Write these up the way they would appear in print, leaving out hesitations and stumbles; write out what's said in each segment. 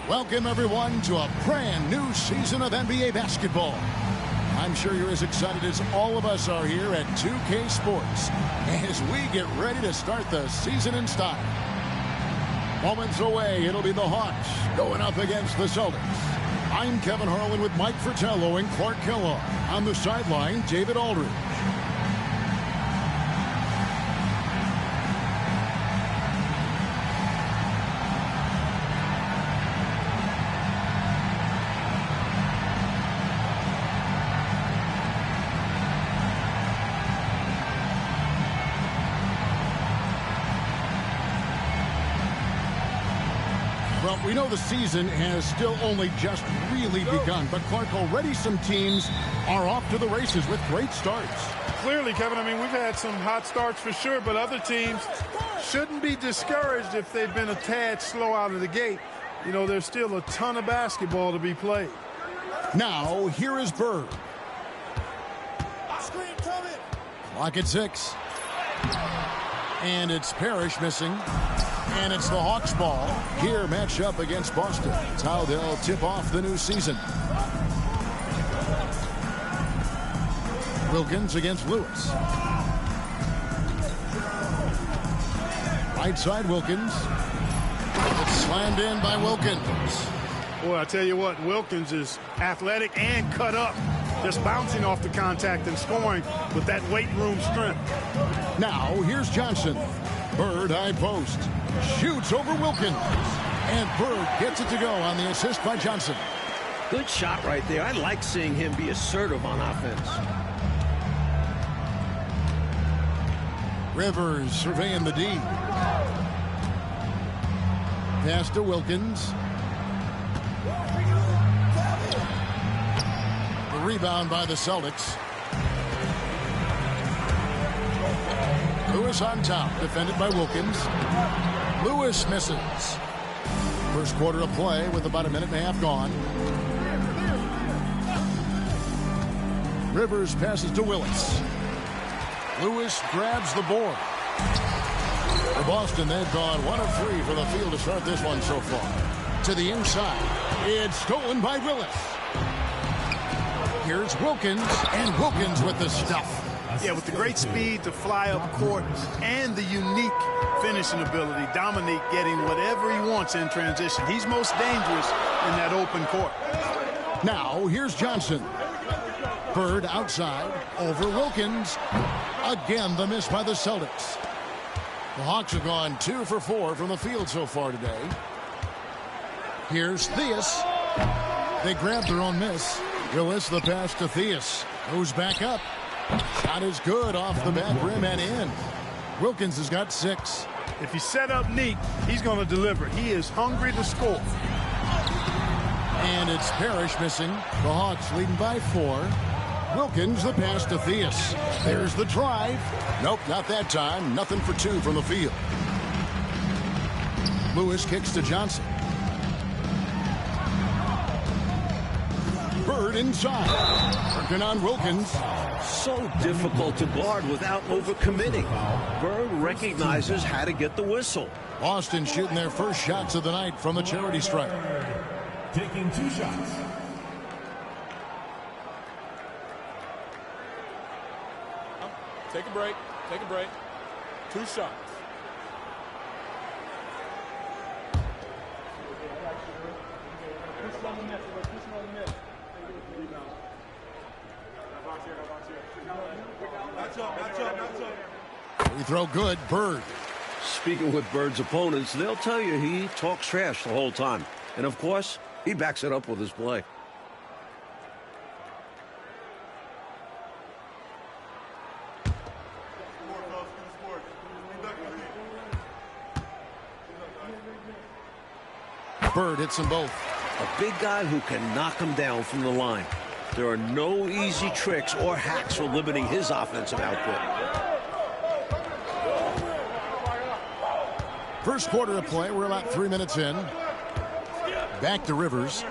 Welcome, everyone, to a brand new season of NBA basketball. I'm sure you're as excited as all of us are here at 2K Sports as we get ready to start the season in style. Moments away, it'll be the Hawks going up against the Celtics. I'm Kevin Harlan with Mike Fratello and Clark Kellogg. On the sideline, David Aldridge. Well, we know the season has still only just really begun, but Clark, already some teams are off to the races with great starts. Clearly, Kevin, I mean, we've had some hot starts for sure, but other teams shouldn't be discouraged if they've been a tad slow out of the gate. You know, there's still a ton of basketball to be played. Now, here is Bird. Clock at 6. And it's Parrish missing. And it's the Hawks ball. Here, match up against Boston. It's how they'll tip off the new season. Wilkins against Lewis. Right side, Wilkins. It's slammed in by Wilkins. Boy, I tell you what, Wilkins is athletic and cut up. Just bouncing off the contact and scoring with that weight room strength. Now, here's Johnson. Bird, high post. Shoots over Wilkins. And Bird gets it to go on the assist by Johnson. Good shot right there. I like seeing him be assertive on offense. Rivers surveying the D. Pass to Wilkins. The rebound by the Celtics. Lewis on top, defended by Wilkins. Lewis misses. First quarter of play with about a minute and a half gone. Rivers passes to Willis. Lewis grabs the board. For Boston, they've gone 1 of 3 for the field to start this one so far. To the inside. It's stolen by Willis. Here's Wilkins, and Wilkins with the stuff. Yeah, with the great speed to fly up court and the unique finishing ability, Dominique getting whatever he wants in transition. He's most dangerous in that open court. Now, here's Johnson. Bird outside, over Wilkins. Again, the miss by the Celtics. The Hawks have gone 2 for 4 from the field so far today. Here's Theus. They grab their own miss. Willis, the pass to Theus. Goes back up. Shot is good off the back rim and in. Wilkins has got 6. If he's set up neat, he's going to deliver. He is hungry to score. And it's Parrish missing. The Hawks leading by 4. Wilkins, the pass to Theus. There's the drive. Nope, not that time. Nothing for 2 from the field. Lewis kicks to Johnson. Bird inside. Working on Wilkins. So difficult to guard without overcommitting. Bird recognizes how to get the whistle. Boston shooting their first shots of the night from the charity stripe. Taking 2 shots. Take a break. Take a break. 2 shots. We throw good. Bird. Speaking with Bird's opponents, they'll tell you he talks trash the whole time. And, of course, he backs it up with his play. Bird hits them both. A big guy who can knock him down from the line. There are no easy tricks or hacks for limiting his offensive output. First quarter of play, we're about 3 minutes in. Back to Rivers.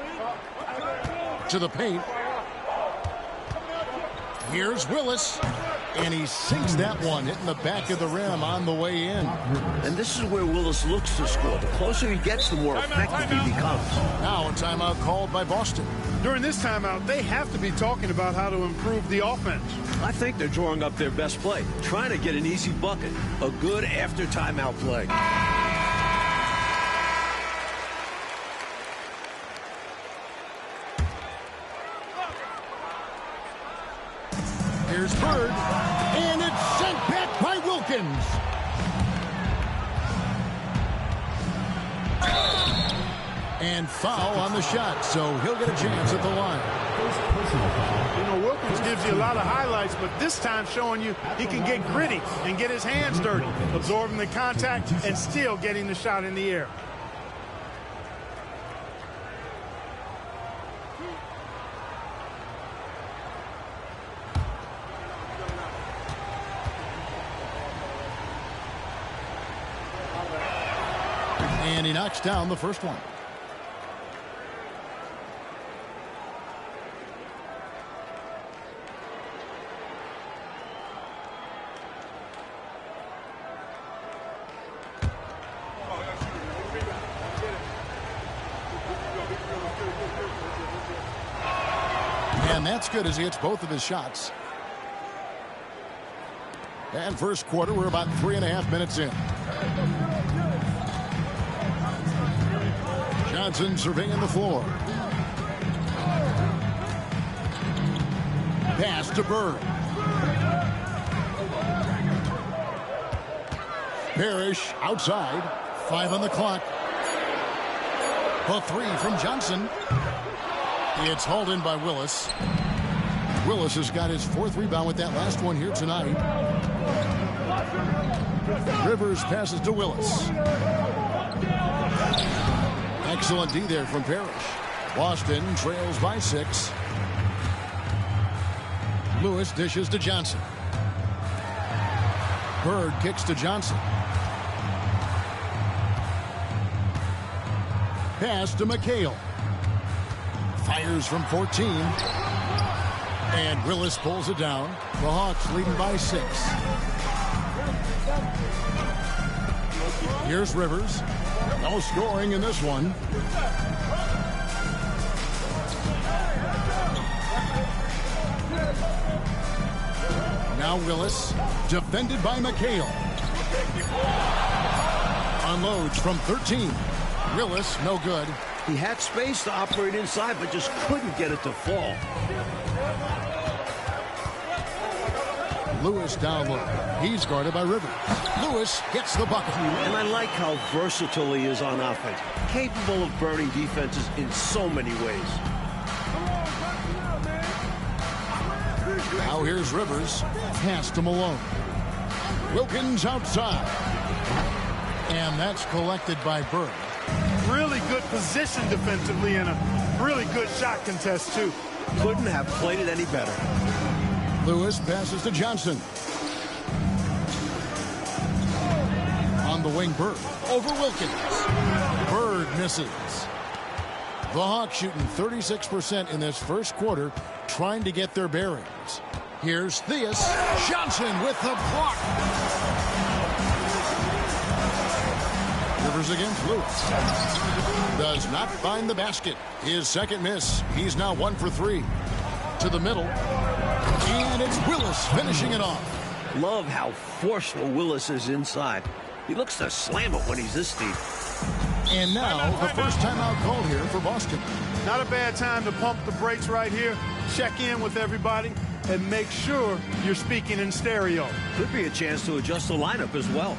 To the paint. Here's Willis. And he sinks that one, hitting the back of the rim on the way in. And this is where Willis looks to score. The closer he gets, the more effective he becomes. Now a timeout called by Boston. During this timeout, they have to be talking about how to improve the offense. I think they're drawing up their best play, trying to get an easy bucket. A good after timeout play. Here's Bird, and it's sent back by Wilkins. And foul on the shot, so he'll get a chance at the line. You know, Wilkins gives you a lot of highlights, but this time showing you he can get gritty and get his hands dirty, absorbing the contact and still getting the shot in the air. And he knocks down the first one. And that's good as he hits both of his shots. And first quarter, we're about 3.5 minutes in. Johnson surveying the floor. Pass to Bird. Parrish outside. 5 on the clock. A 3 from Johnson. It's hauled in by Willis. Willis has got his 4th rebound with that last one here tonight. Rivers passes to Willis. Excellent D there from Parrish. Boston trails by 6. Lewis dishes to Johnson. Bird kicks to Johnson. Pass to McHale. Fires from 14. And Willis pulls it down. The Hawks leading by 6. Here's Rivers. No scoring in this one. Now Willis, defended by McHale. Unloads from 13. Willis, no good. He had space to operate inside, but just couldn't get it to fall. Lewis down low. He's guarded by Rivers. Lewis gets the bucket. And I like how versatile he is on offense. Capable of burning defenses in so many ways. Now here's Rivers. Pass to Malone. Wilkins outside. And that's collected by Bird. Really good position defensively and a really good shot contest, too. Couldn't have played it any better. Lewis passes to Johnson. On the wing, Bird. Over Wilkins. Bird misses. The Hawks shooting 36% in this first quarter, trying to get their bearings. Here's Theus. Johnson with the block. Rivers against Lewis. Does not find the basket. His second miss. He's now 1 for 3. To the middle. And it's Willis finishing it off. Love how forceful Willis is inside. He looks to slam it when he's this deep. And now the first timeout called here for Boston. Not a bad time to pump the brakes right here. Check in with everybody and make sure you're speaking in stereo. Could be a chance to adjust the lineup as well.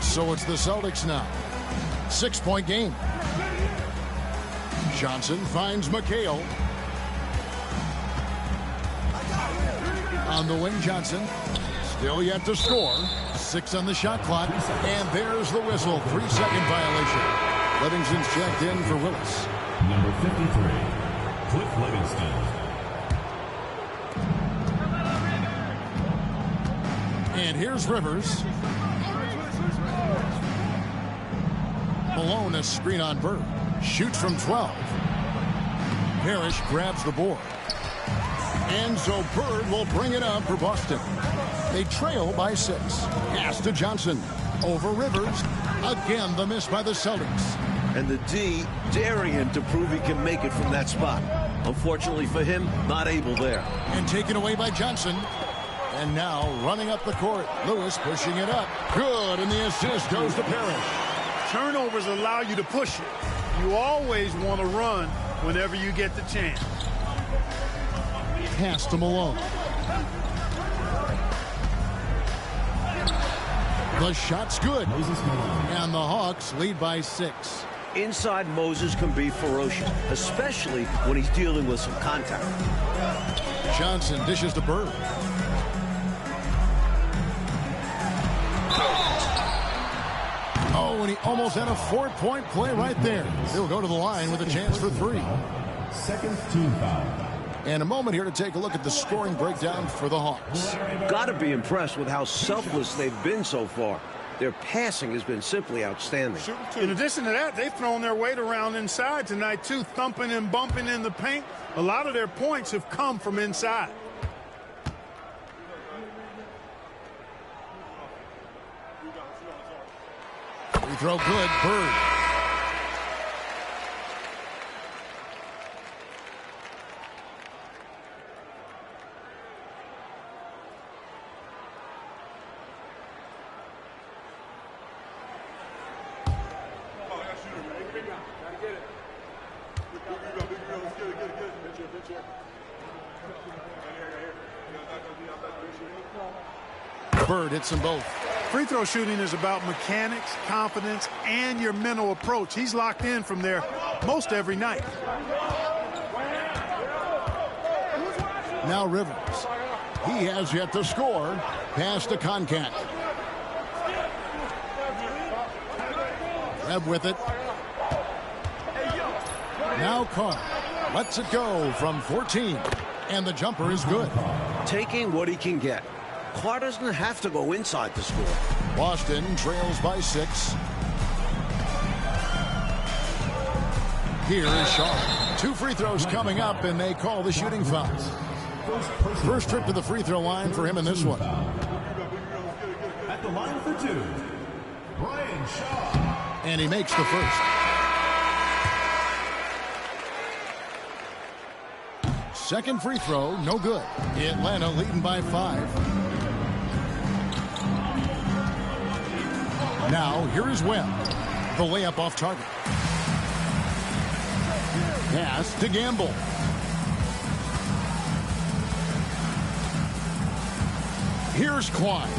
So it's the Celtics now. 6-point game. Johnson finds McHale. On the wing, Johnson. Still yet to score. 6 on the shot clock. And there's the whistle. 3-second violation. Livingston's checked in for Willis. Number 53, Cliff Livingston. And here's Rivers. Malone, a screen on Bird. Shoots from 12. Parrish grabs the board. And so Bird will bring it up for Boston. They trail by 6. Pass to Johnson. Over Rivers. Again, the miss by the Celtics. And the D daring him to prove he can make it from that spot. Unfortunately for him, not able there. And taken away by Johnson. And now running up the court. Lewis pushing it up. Good, and the assist goes to Parrish. Turnovers allow you to push it. You always want to run whenever you get the chance. Pass to Malone. The shot's good. And the Hawks lead by 6. Inside Moses can be ferocious, especially when he's dealing with some contact. Johnson dishes to Bird. Oh, and he almost had a 4-point play right there. He'll go to the line with a chance for 3. Second team foul. And a moment here to take a look at the scoring breakdown for the Hawks. Got to be impressed with how selfless they've been so far. Their passing has been simply outstanding. In addition to that, they've thrown their weight around inside tonight, too, thumping and bumping in the paint. A lot of their points have come from inside. Free throw good. Bird. Bird hits them both. Free throw shooting is about mechanics, confidence, and your mental approach. He's locked in from there most every night. Now Rivers. He has yet to score. Pass to Concat. Webb with it. Now Carr lets it go from 14. And the jumper is good. Taking what he can get. Carr doesn't have to go inside to score. Boston trails by 6. Here is Shaw. 2 free throws coming up, and they call the shooting foul. First trip to the free throw line for him in this one. At the line for 2, Brian Shaw. And he makes the first. Second free throw, no good. Atlanta leading by 5. Now, here is Webb. The layup off target. Pass to Gamble. Here's Klein.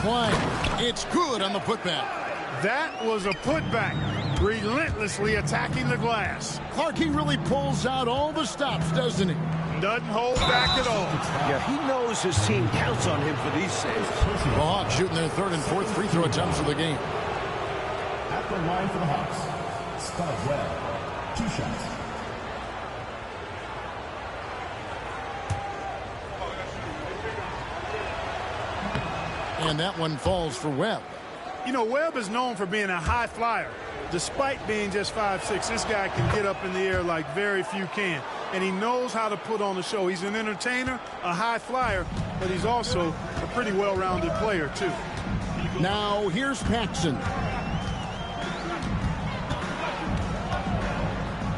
Klein, it's good on the putback. That was a putback, relentlessly attacking the glass. Clark, he really pulls out all the stops, doesn't he? Doesn't hold back at all. Yeah, he knows his team counts on him for these saves. The Hawks shooting their 3rd and 4th free throw attempts of the game. At the line for the Hawks, Scott Webb. 2 shots. And that one falls for Webb. You know, Webb is known for being a high flyer. Despite being just 5'6", this guy can get up in the air like very few can. And he knows how to put on a show. He's an entertainer, a high flyer, but he's also a pretty well-rounded player, too. Now, here's Paxson.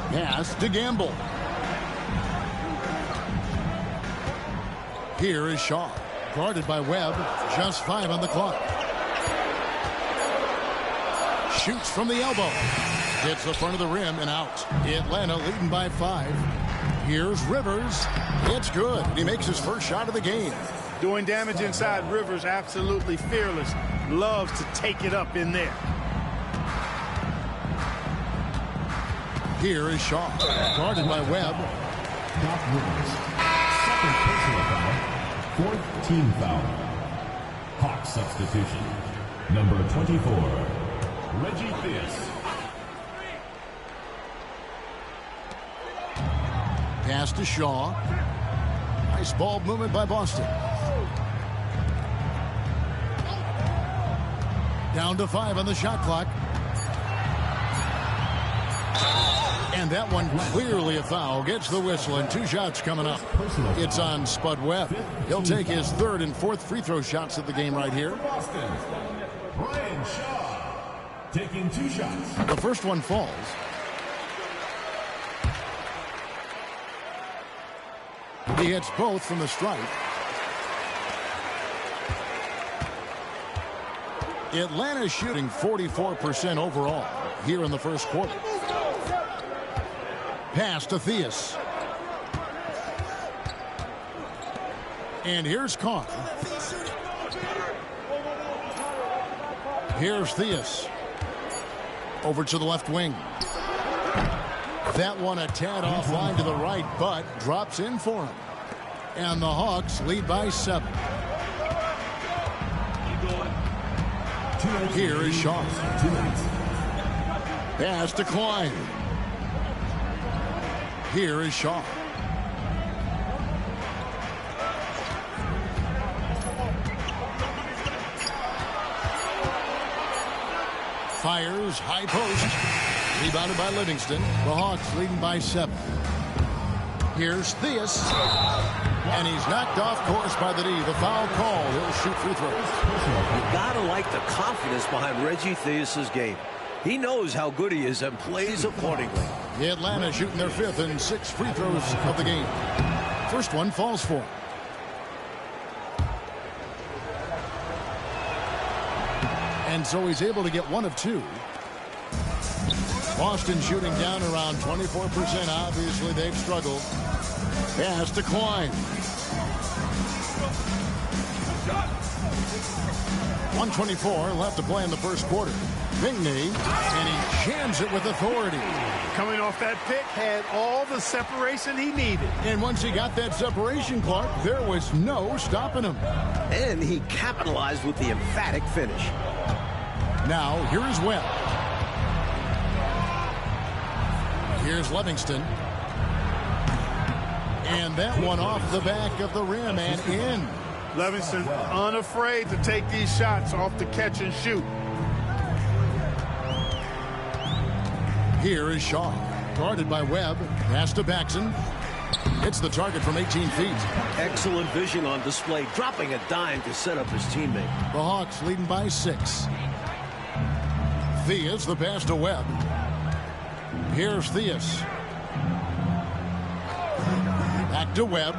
Pass to Gamble. Here is Shaw. Guarded by Webb. Just 5 on the clock. Shoots from the elbow. Hits the front of the rim and out. Atlanta leading by 5. Here's Rivers. It's good. He makes his first shot of the game. Doing damage inside. Rivers absolutely fearless. Loves to take it up in there. Here is Shaw. Guarded by Webb. Doc Rivers. Second personal foul. 4th team foul. Hawk substitution. Number 24, Reggie Theus. Pass to Shaw. Nice ball movement by Boston. Down to 5 on the shot clock. And that one clearly a foul. Gets the whistle, and 2 shots coming up. It's on Spud Webb. He'll take his 3rd and 4th free throw shots of the game right here. Brian Shaw taking 2 shots. The first one falls. He hits both from the stripe. Atlanta shooting 44% overall here in the first quarter. Pass to Theus. And here's Carr. Here's Theus. Over to the left wing. That one a tad offline to the right, but drops in for him. And the Hawks lead by 7. Here is Shaw. Pass to Klein. Here is Shaw. Fires, high post. Rebounded by Livingston. The Hawks leading by 7. Here's Theus. And he's knocked off course by the D. The foul call. He'll shoot free throws. You gotta like the confidence behind Reggie Theus's game. He knows how good he is and plays accordingly. Atlanta shooting their 5th and 6th free throws of the game. First one falls for him. And so he's able to get 1 of 2. Boston shooting down around 24%. Obviously, they've struggled. Pass to Klein. 1:24 left to play in the first quarter. Pinckney, and he jams it with authority. Coming off that pick, had all the separation he needed. And once he got that separation, Clark, there was no stopping him. And he capitalized with the emphatic finish. Now, here is Webb. Here's Livingston. And that one off the back of the rim and in. Livingston unafraid to take these shots off the catch and shoot. Here is Shaw. Guarded by Webb. Pass to Paxson. Hits the target from 18 feet. Excellent vision on display, dropping a dime to set up his teammate. The Hawks leading by 6. Theus, the pass to Webb. Here's Theus. Back to Webb.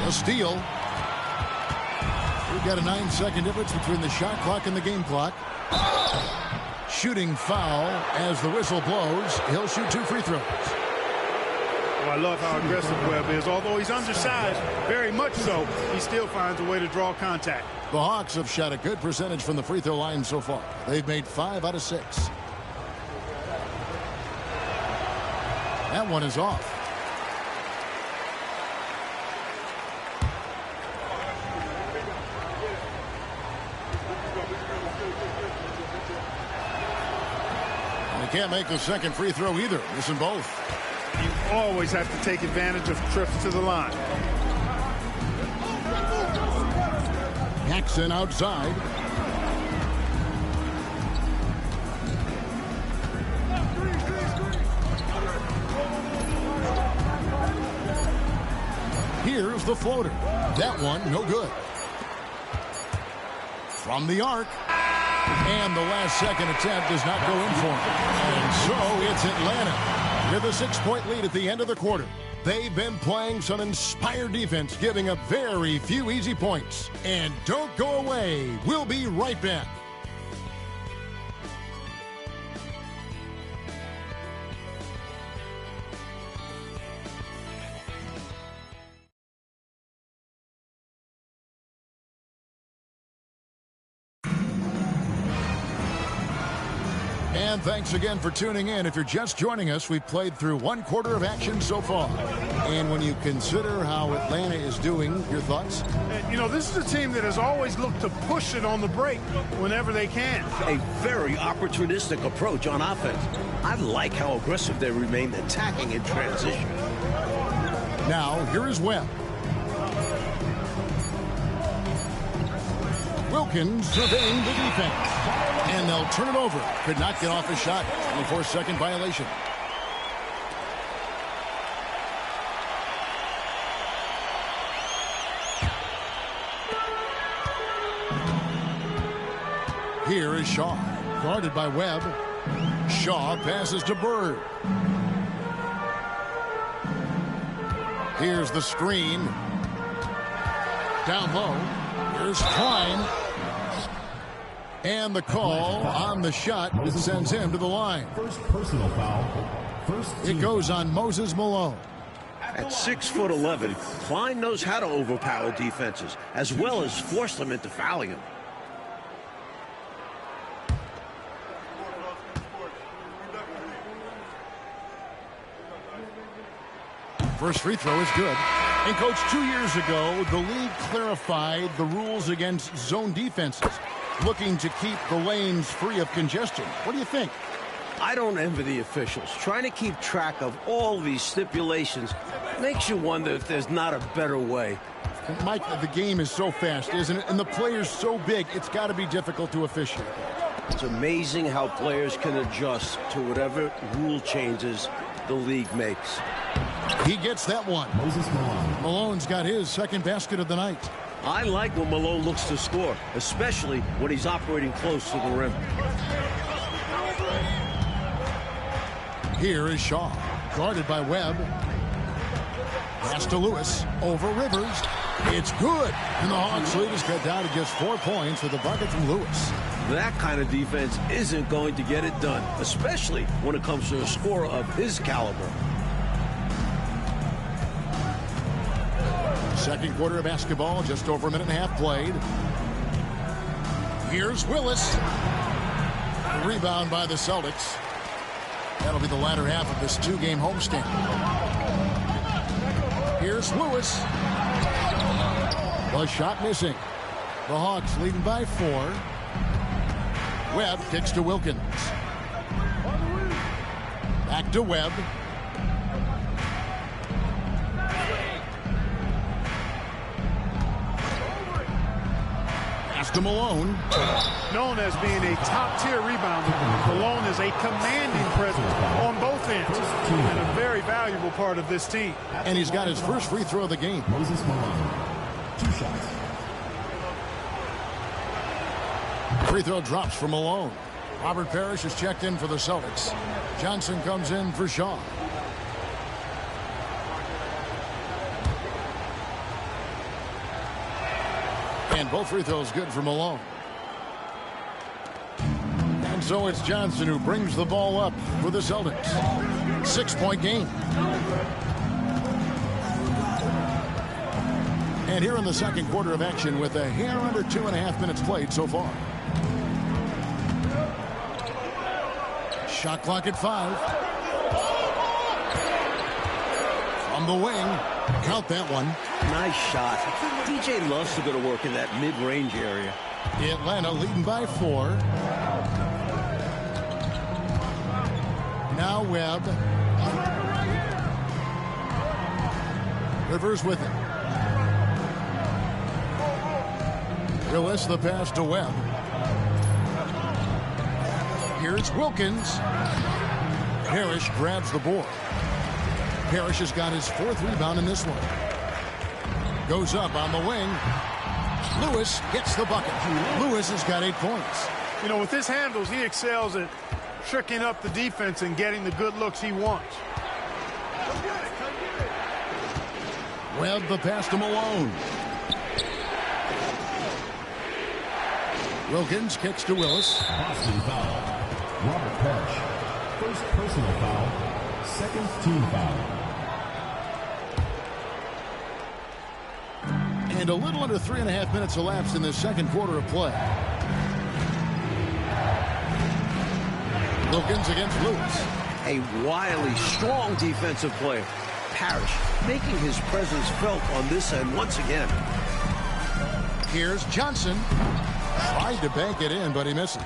A steal. We've got a 9-second difference between the shot clock and the game clock. Shooting foul as the whistle blows. He'll shoot 2 free throws. Oh, I love how aggressive Webb is. Although he's undersized, very much so, he still finds a way to draw contact. The Hawks have shot a good percentage from the free throw line so far. They've made 5 out of 6. That one is off. They can't make the second free throw either. Missing both. You always have to take advantage of trips to the line. Paxson outside. Here's the floater. That one, no good. From the arc. And the last second attempt does not go in for him. And so it's Atlanta with a 6-point lead at the end of the quarter. They've been playing some inspired defense, giving up very few easy points. And don't go away. We'll be right back. And thanks again for tuning in. If you're just joining us, we've played through 1 quarter of action so far. And when you consider how Atlanta is doing, your thoughts? And, you know, this is a team that has always looked to push it on the break whenever they can. A very opportunistic approach on offense. I like how aggressive they remain attacking in transition. Now, here is Webb. Wilkins surveying the defense. And they'll turn it over. Could not get off a shot. 24-second violation. Here is Shaw. Guarded by Webb. Shaw passes to Bird. Here's the screen. Down low. Here's Klein. And the call on the shot that sends him to the line. First personal foul. It goes on Moses Malone. At 6'11", Klein knows how to overpower defenses, as well as force them into fouling him. First free throw is good. And, Coach, 2 years ago, the league clarified the rules against zone defenses, looking to keep the lanes free of congestion. What do you think? I don't envy the officials. Trying to keep track of all these stipulations makes you wonder if there's not a better way. Mike, the game is so fast, isn't it? And the players so big, it's got to be difficult to officiate. It's amazing how players can adjust to whatever rule changes the league makes. He gets that one. Moses Malone. Malone's got his second basket of the night. I like when Malone looks to score, especially when he's operating close to the rim. Here is Shaw, guarded by Webb. Pass to Lewis, over Rivers. It's good. And the Hawks lead is cut down to just 4 points with a bucket from Lewis. That kind of defense isn't going to get it done, especially when it comes to a scorer of his caliber. Second quarter of basketball, just over a minute and a half played. Here's Willis. A rebound by the Celtics. That'll be the latter half of this two-game homestand. Here's Lewis. The shot missing. The Hawks leading by 4. Webb kicks to Wilkins. Back to Webb. Pass to Malone. Known as being a top-tier rebounder, Malone is a commanding presence on both ends and a very valuable part of this team. And he's got his first free throw of the game. Moses Malone. 2 shots. Free throw drops for Malone. Robert Parrish is checked in for the Celtics. Johnson comes in for Shaw. And both free throws good for Malone. And so it's Johnson who brings the ball up for the Celtics. 6-point game. And here in the second quarter of action with a hair under 2.5 minutes played so far. Shot clock at 5. From the wing. Count that one. Nice shot. DJ loves to go to work in that mid-range area. Atlanta leading by 4. Now Webb. Rivers with it. Willis the pass to Webb. Here's Wilkins. Parrish grabs the board. Parrish has got his 4th rebound in this one. Goes up on the wing. Lewis gets the bucket. Lewis has got 8 points. You know, with his handles, he excels at tricking up the defense and getting the good looks he wants. Webb the pass to Malone. Wilkins kicks to Willis. Boston foul. Robert Parrish. First personal foul. Second team foul. And a little under 3.5 minutes elapsed in the second quarter of play. Wilkins against Lewis. A wily, strong defensive player. Parrish making his presence felt on this end once again. Here's Johnson. Tried to bank it in, but he misses.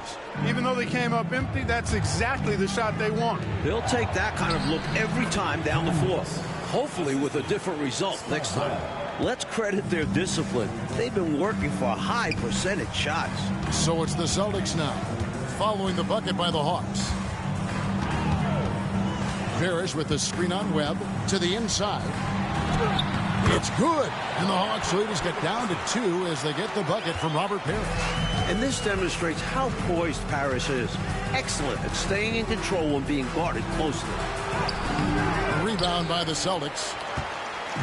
Even though they came up empty, that's exactly the shot they want. They'll take that kind of look every time down the floor. Hopefully with a different result next time. Let's credit their discipline. They've been working for high percentage shots. So it's the Celtics now. following the bucket by the Hawks. Parrish with the screen on Webb to the inside. It's good. And the Hawks leaders get down to 2 as they get the bucket from Robert Parrish. And this demonstrates how poised Parrish is. Excellent at staying in control and being guarded closely. Rebound by the Celtics.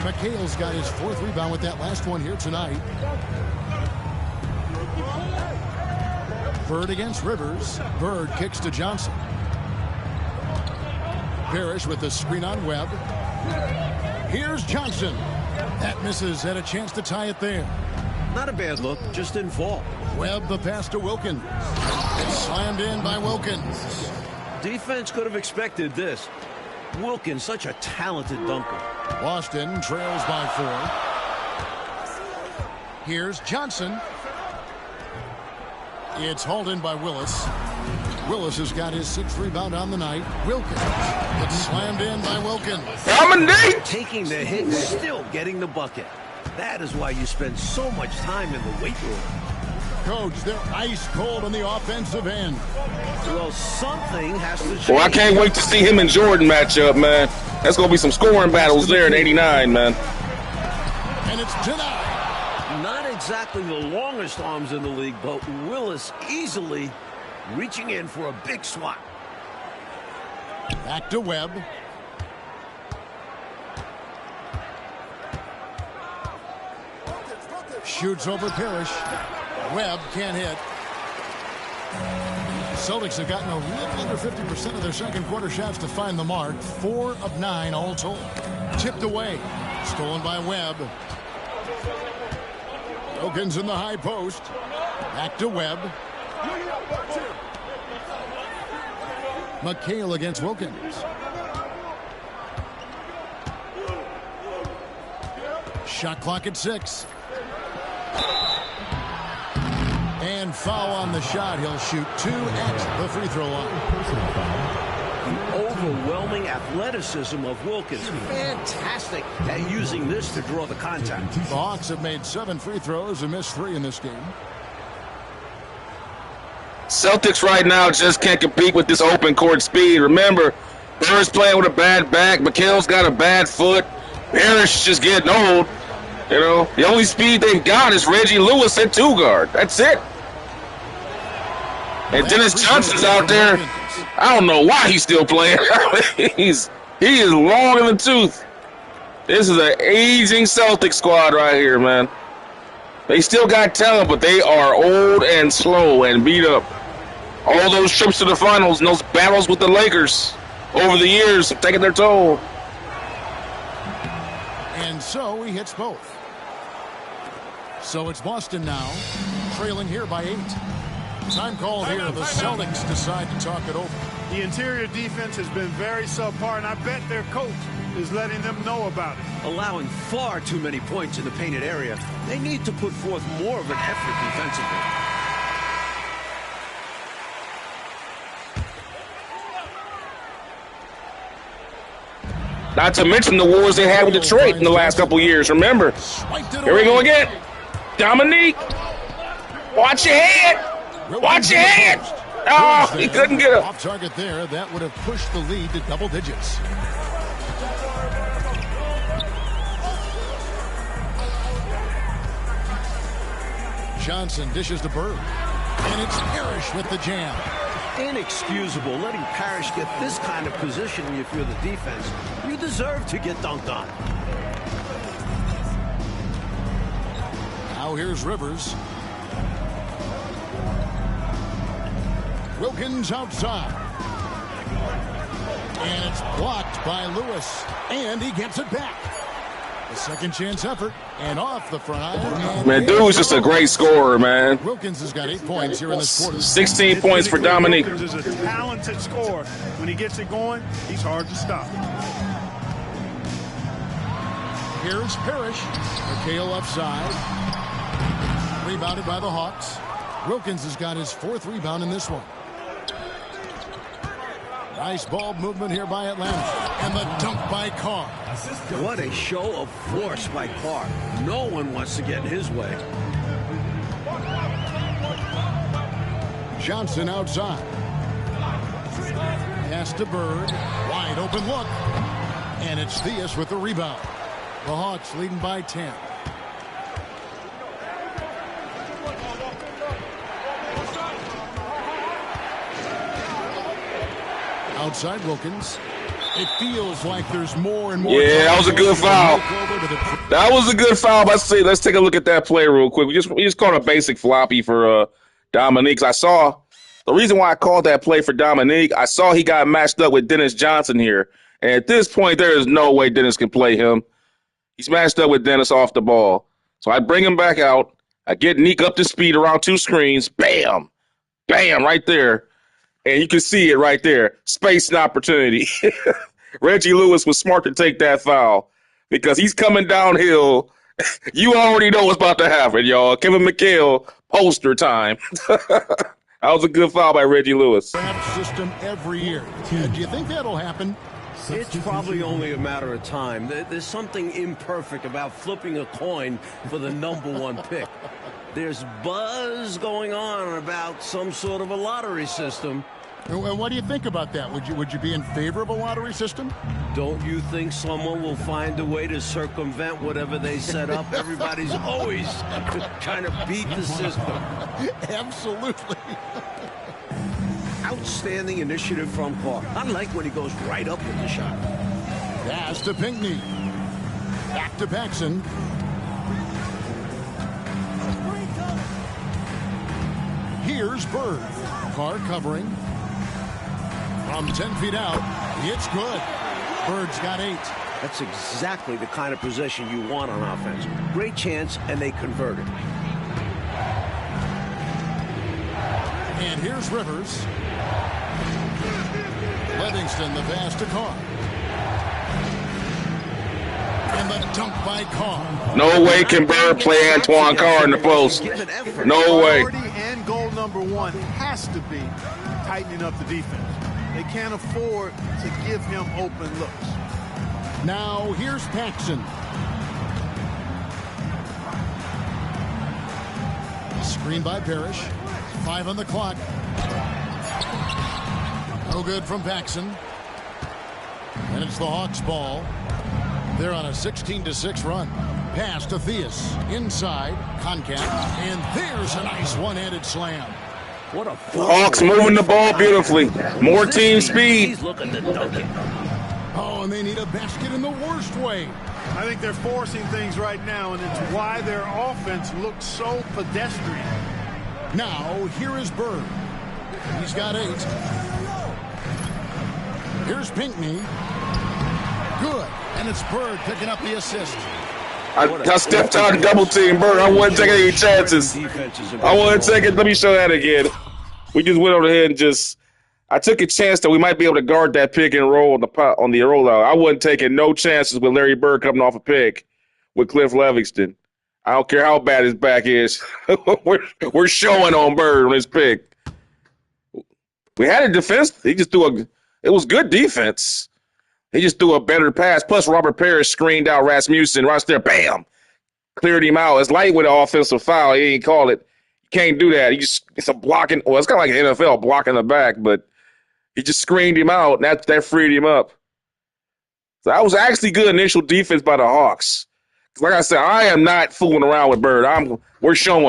McHale's got his 4th rebound with that last one here tonight. Bird against Rivers. Bird kicks to Johnson. Parrish with the screen on Webb. Here's Johnson. That misses. Had a chance to tie it there. Not a bad look, just didn't fall. Webb the pass to Wilkins. It's slammed in by Wilkins. Defense could have expected this. Wilkins, such a talented dunker. Boston trails by 4. Here's Johnson. It's hauled in by Willis. Willis has got his 6th rebound on the night. Wilkins. It's slammed in by Wilkins. Dominique! Taking the hit, still getting the bucket. That is why you spend so much time in the weight room. Coach, they're ice cold on the offensive end. Well, something has to change. Well, I can't wait to see him and Jordan match up, man. That's going to be some scoring battles there in 89, man. And it's denied. Not exactly the longest arms in the league, but Willis easily reaching in for a big swat. Back to Webb. Shoots over Parrish. Webb can't hit. Celtics have gotten a little under 50% of their second quarter shots to find the mark. 4 of 9 all told. Tipped away. Stolen by Webb. Wilkins in the high post. Back to Webb. McHale against Wilkins. Shot clock at 6. And foul on the shot. He'll shoot 2 at the free throw line. The overwhelming athleticism of Wilkins. Fantastic at using this to draw the contact. The Hawks have made 7 free throws and missed 3 in this game. Celtics right now just can't compete with this open court speed. Remember, Bird's playing with a bad back. McHale's got a bad foot. Parrish is just getting old. You know, the only speed they've got is Reggie Lewis at 2 guard. That's it. And Dennis Johnson's out there. I don't know why he's still playing. He is long in the tooth. This is an aging Celtic squad right here, man. They still got talent, but they are old and slow and beat up. All those trips to the finals and those battles with the Lakers over the years have taken their toll. And so he hits both. So it's Boston now, trailing here by 8. Time called here. The Celtics decide to talk it over. The interior defense has been very subpar, and I bet their coach is letting them know about it. Allowing far too many points in the painted area. They need to put forth more of an effort defensively. Not to mention the wars they had with Detroit in the last couple years. Remember, here we go again. Dominique, watch your head. Watch your head. Oh, he couldn't get up. Off target there. That would have pushed the lead to double digits. Johnson dishes to Bird. And it's Parrish with the jam. Inexcusable letting Parrish get this kind of position if you're the defense. You deserve to get dunked on. Now here's Rivers. Wilkins outside. And it's blocked by Lewis. And he gets it back. The second chance effort. And off the front iron. Man, dude's just a great scorer, man. Wilkins has got 8 points here in this quarter. 16 points for Dominique. Wilkins is a talented scorer. When he gets it going, he's hard to stop. Here's Parrish. McHale upside. Rebounded by the Hawks. Wilkins has got his 4th rebound in this one. Nice ball movement here by Atlanta. And the dunk by Carr. What a show of force by Carr. No one wants to get in his way. Johnson outside. Pass to Bird. Wide open look. And it's Theus with the rebound. The Hawks leading by 10. Outside Wilkins. It feels like there's more and more. Yeah, that was a good foul. That was a good foul. Let's take a look at that play real quick. We just called a basic floppy for Dominique. I saw the reason why I called that play for Dominique. I saw he got matched up with Dennis Johnson here. And at this point, there is no way Dennis can play him. He's matched up with Dennis off the ball. So I bring him back out. I get Nick up to speed around 2 screens. Bam. Bam, right there. And you can see it right there. Space and opportunity. Reggie Lewis was smart to take that foul because he's coming downhill. You already know what's about to happen, y'all. Kevin McHale, poster time. That was a good foul by Reggie Lewis. System every year. Do you think that'll happen? It's probably only a matter of time. There's something imperfect about flipping a coin for the #1 pick. There's buzz going on about some sort of a lottery system. And what do you think about that? Would you be in favor of a lottery system? Don't you think someone will find a way to circumvent whatever they set up? Everybody's always trying to beat the system. Absolutely. Outstanding initiative from Clark. I like when he goes right up with the shot. Pass to Pinckney. Back to Paxson. Here's Bird. Carr covering. From 10 feet out, it's good. Bird's got 8. That's exactly the kind of possession you want on offense. Great chance, and they converted. And here's Rivers. Livingston, the pass to Carr. And the dunk by Carr. No way can Bird play Antoine Carr in the post. No way. And goal #1 has to be tightening up the defense. They can't afford to give him open looks. Now here's Paxson. Screen by Parrish. 5 on the clock. No good from Paxson. And it's the Hawks' ball. They're on a 16-6 run. Pass to Theus. Inside. Concat. And there's a nice one-handed slam. What a Hawks moving the ball beautifully. More team speed. He's looking to dunk it. Oh, and they need a basket in the worst way. I think they're forcing things right now, and it's why their offense looks so pedestrian. Now, here is Bird. He's got 8. Here's Pinckney. Good. And it's Bird picking up the assist. I stepped out and double team Bird. I wasn't taking any chances. I wasn't taking. Let me show that again. We just went over ahead and I took a chance that we might be able to guard that pick and roll on the rollout. I wasn't taking no chances with Larry Bird coming off a pick with Cliff Livingston. I don't care how bad his back is. we're showing on Bird on his pick. We had a defense. It was good defense. He just threw a better pass. Plus, Robert Parrish screened out Rasmussen right there. Bam! Cleared him out. It's light with an offensive foul. He ain't call it. You can't do that. It's a blocking. Well, it's kind of like an NFL blocking the back, but he just screened him out, and that freed him up. So that was actually good initial defense by the Hawks. Like I said, I am not fooling around with Bird. We're showing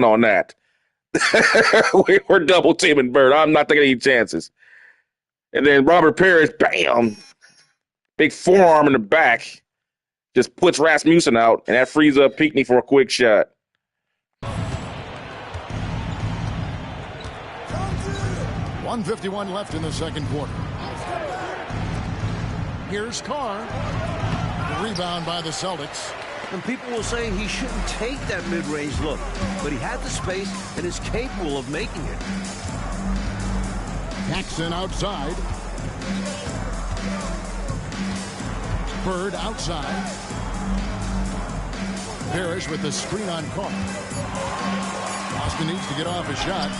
on that. We're double teaming Bird. I'm not taking any chances. And then Robert Parrish, bam, big forearm in the back, just puts Rasmussen out, and that frees up Pinckney for a quick shot. .151 left in the second quarter. Here's Carr. The rebound by the Celtics. And people will say he shouldn't take that mid-range look, but he had the space and is capable of making it. Paxson outside. Bird outside. Parrish with the screen on Carr. Austin needs to get off a shot.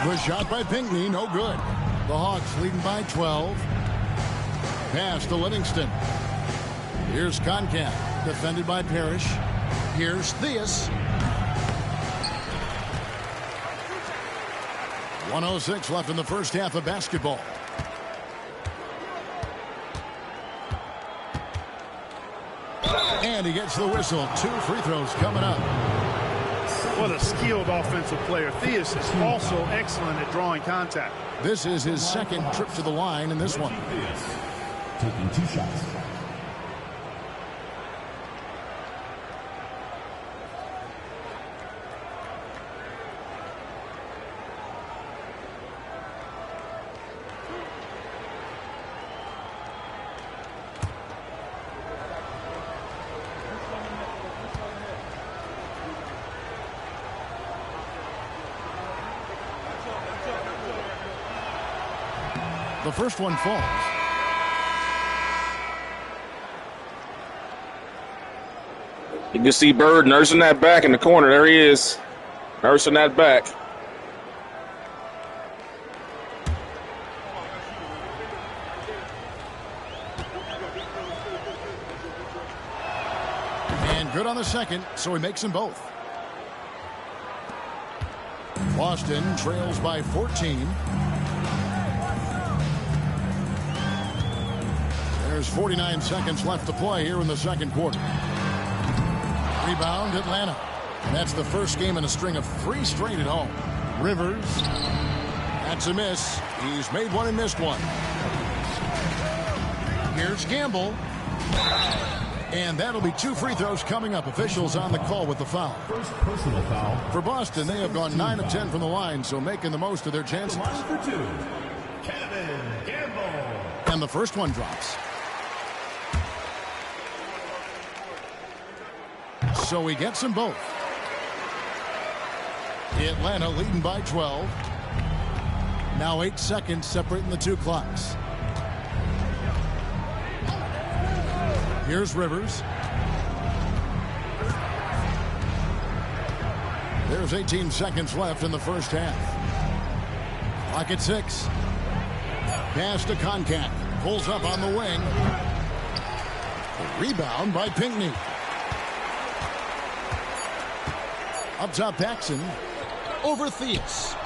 The shot by Pinckney, no good. The Hawks leading by 12. Pass to Livingston. Here's Concat, defended by Parrish. Here's Theus. 1:06 left in the first half of basketball. And he gets the whistle. 2 free throws coming up. What a skilled offensive player. Theus is also excellent at drawing contact. This is his second trip to the line in this one. Taking 2 shots. The first one falls. You can see Bird nursing that back in the corner. There he is, nursing that back. And good on the second, so he makes them both. Boston trails by 14. There's 49 seconds left to play here in the second quarter. Rebound, Atlanta. And that's the first game in a string of 3 straight at home. Rivers. That's a miss. He's made one and missed one. Here's Gamble. And that'll be 2 free throws coming up. Officials on the call with the foul. First personal foul. For Boston, they have gone 9 of 10 from the line, so making the most of their chances. Line for 2. Kevin Gamble. And the first one drops. So he gets them both. Atlanta leading by 12. Now 8 seconds separating the 2 clocks. Here's Rivers. There's 18 seconds left in the first half. Clock at 6. Pass to Concat. Pulls up on the wing. A rebound by Pinckney. Up top, Paxson. Over Theus.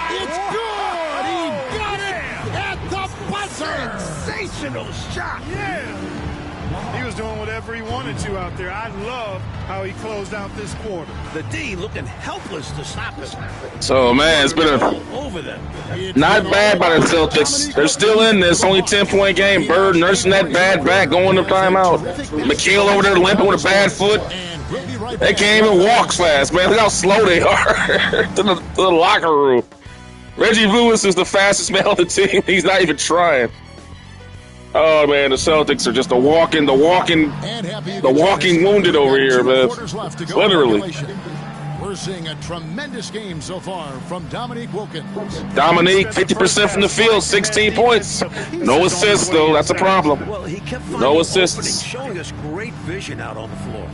It's good! He got it at the buzzer! Sensational shot. Yeah. He was doing whatever he wanted to out there. I love how he closed out this quarter. The D looking helpless to stop him. So, man, it's been Over them. not bad by the Celtics. They're still in this. Only 10-point game. Bird nursing that bad back, going to timeout. McHale over there limping with a bad foot. They can't even walk fast, man. Look how slow they are to the locker room. Reggie Lewis is the fastest man on the team. He's not even trying. Oh man, the Celtics are just the walking wounded over here, man. Literally. We're seeing a tremendous game so far from Dominique Wilkins. Dominique, 50% from the field, 16 points. No assists though. That's a problem. Well, he kept finding No assists. showing us great vision out on the floor.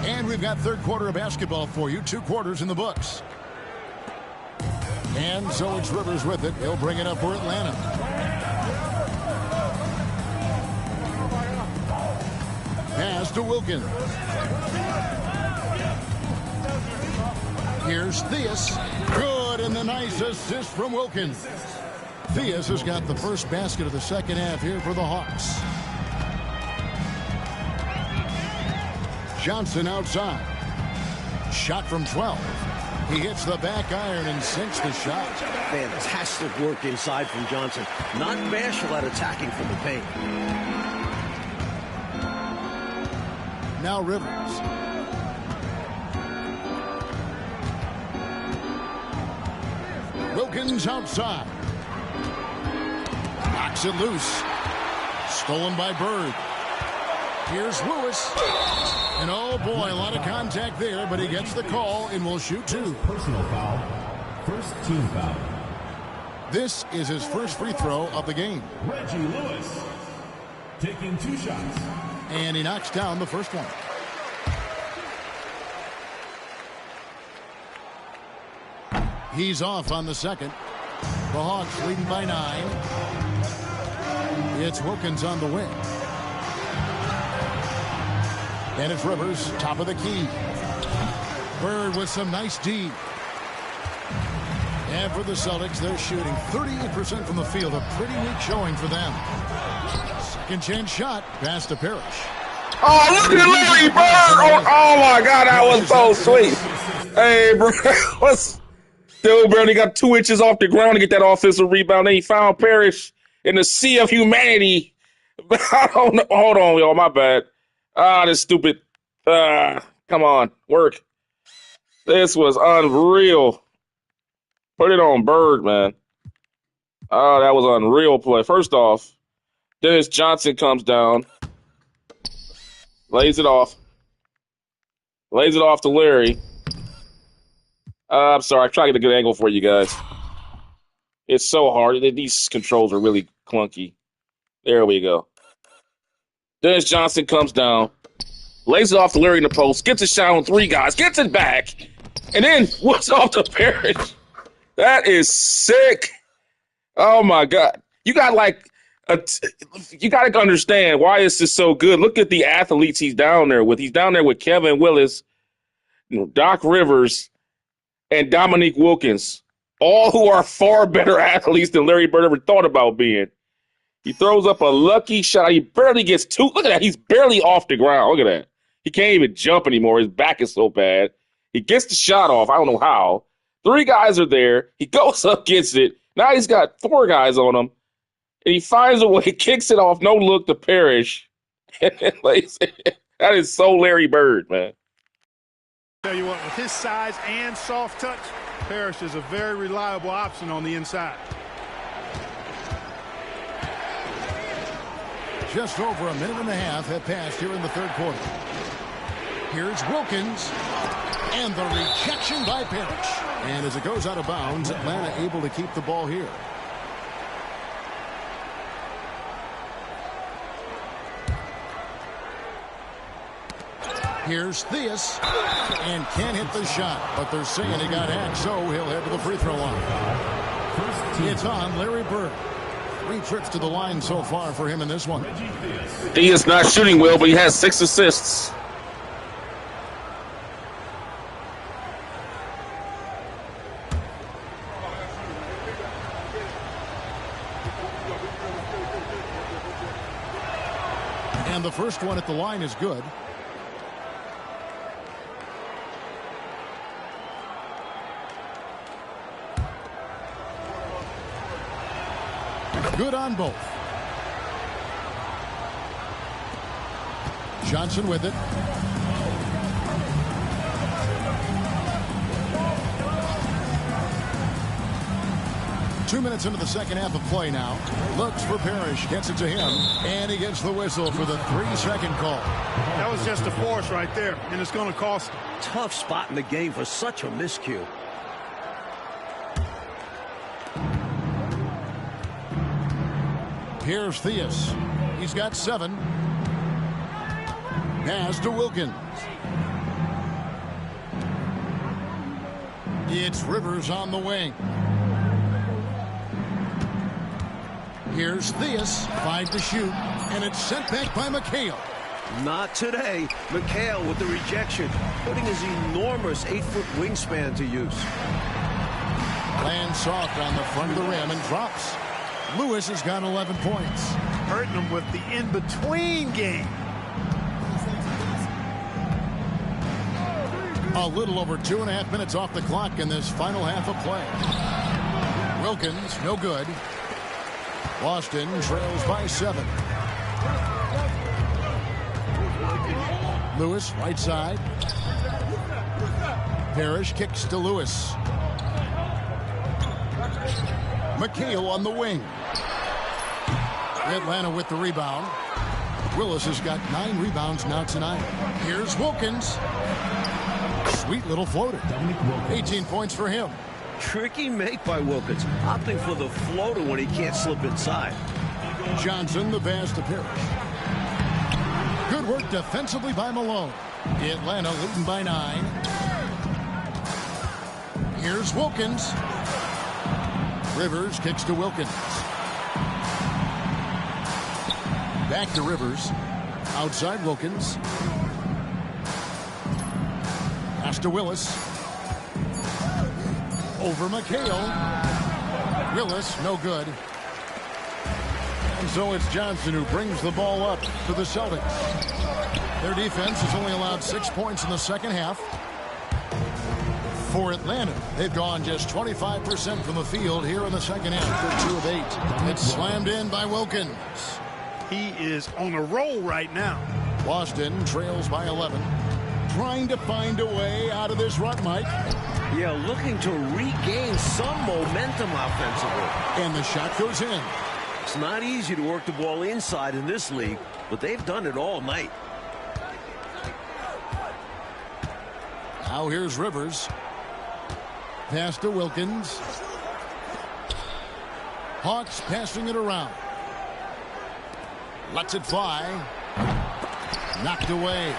And we've got third quarter of basketball for you. 2 quarters in the books. And so it's Rivers with it. He'll bring it up for Atlanta. Pass to Wilkins. Here's Theus. Good, and the nice assist from Wilkins. Theus has got the first basket of the second half here for the Hawks. Johnson outside. Shot from 12. He hits the back iron and sinks the shot. Fantastic work inside from Johnson. Not bashful at attacking from the paint. Now Rivers. Wilkins outside. Knocks it loose. Stolen by Bird. Here's Lewis. And oh boy, a lot of contact there, but he gets the call and will shoot 2. Personal foul. First team foul. This is his first free throw of the game. Reggie Lewis taking 2 shots. And he knocks down the first one. He's off on the second. The Hawks leading by 9. It's Wilkins on the wing. And it's Rivers, top of the key. Bird with some nice D. And for the Celtics, they're shooting 38% from the field. A pretty weak showing for them. Second chance shot. Pass to Parrish. Oh, look at Larry Bird! Oh my God, that was so sweet. Hey, bro, still barely got 2 inches off the ground to get that offensive rebound. Then he found Parrish in the sea of humanity. I don't know. Hold on, y'all. My bad. This stupid. Come on, work. This was unreal. Put it on Bird, man. Oh, that was an unreal play. First off, Dennis Johnson comes down, lays it off to Larry. I'm sorry. I try to get a good angle for you guys. It's so hard. These controls are really clunky. There we go. Dennis Johnson comes down, lays it off to Larry in the post, gets a shot on 3 guys, gets it back, and then what's off to Parrish. That is sick. Oh my God. You got you got to understand why this is so good. Look at the athletes he's down there with. He's down there with Kevin Willis, Doc Rivers, and Dominique Wilkins, all who are far better athletes than Larry Bird ever thought about being. He throws up a lucky shot. He barely gets 2. Look at that. He's barely off the ground. Look at that. He can't even jump anymore. His back is so bad. He gets the shot off. I don't know how. 3 guys are there. He goes up, gets it. Now he's got 4 guys on him. And he finds a way, kicks it off, no look to Parrish. That is so Larry Bird, man. Tell you what, with his size and soft touch, Parrish is a very reliable option on the inside. Just over a minute and a half have passed here in the third quarter. Here's Wilkins. And the rejection by Parrish. And as it goes out of bounds, Atlanta able to keep the ball here. Here's Theus. And can't hit the shot. But they're saying he got hacked, so he'll head to the free throw line. It's on Larry Bird. 3 trips to the line so far for him in this one. He is not shooting well, but he has 6 assists. And the first one at the line is good. Good on both. Johnson with it. Two minutes into the second half of play now. Looks for Parrish. Gets it to him. And he gets the whistle for the 3-second call. That was just a force right there, and it's going to cost him. Tough spot in the game for such a miscue. Here's Theus. He's got 7. Pass to Wilkins. It's Rivers on the wing. Here's Theus. 5 to shoot. And it's sent back by McHale. Not today. McHale with the rejection, putting his enormous 8-foot wingspan to use. Lands soft on the front of the rim and drops. Lewis has got 11 points. Hurting him with the in-between game. A little over 2.5 minutes off the clock in this final half of play. Wilkins, no good. Boston trails by 7. Lewis, right side. Parrish kicks to Lewis. McHale on the wing. Atlanta with the rebound. Willis has got 9 rebounds now tonight. Here's Wilkins. Sweet little floater. 18 points for him. Tricky make by Wilkins, opting for the floater when he can't slip inside. Johnson, the pass to Parrish. Good work defensively by Malone. Atlanta leading by 9. Here's Wilkins. Rivers kicks to Wilkins. Back to Rivers. Outside Wilkins. Pass Pass to Willis. Over McHale. Willis, no good. And so it's Johnson who brings the ball up to the Celtics. Their defense has only allowed 6 points in the second half. For Atlanta, they've gone just 25% from the field here in the second half. They're 2 of 8. It's slammed in by Wilkins. He is on a roll right now. Boston trails by 11. Trying to find a way out of this rut, Mike. Yeah, looking to regain some momentum offensively. And the shot goes in. It's not easy to work the ball inside in this league, but they've done it all night. Now here's Rivers. Pass to Wilkins. Hawks passing it around. Lets it fly. Knocked away.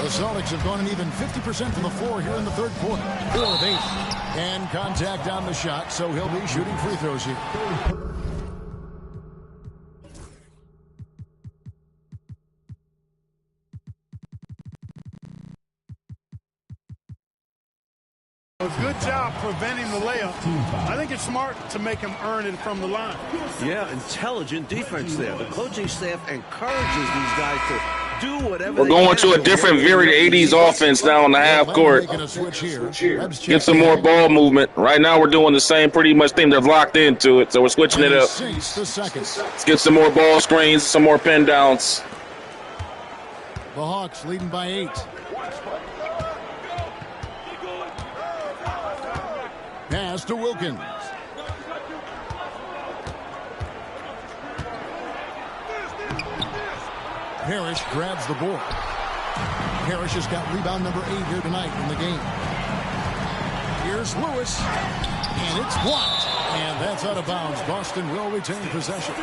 The Celtics have gone an even 50% from the floor here in the third quarter. 4 of 8. And contact on the shot, so he'll be shooting free throws here. Good job preventing the layup. I think it's smart to make him earn it from the line. Yeah, intelligent defense there. The coaching staff encourages these guys to do whatever We're going to a different varied 80s offense now on the half court. Get some more ball movement. Right now we're doing the same pretty much thing. They're locked into it, so we're switching it up. Let's get some more ball screens, some more pin downs. The Hawks leading by 8. Pass to Wilkins. Parrish grabs the board. Parrish has got rebound number 8 here tonight in the game. Here's Lewis, and it's blocked. And that's out of bounds. Boston will retain possession.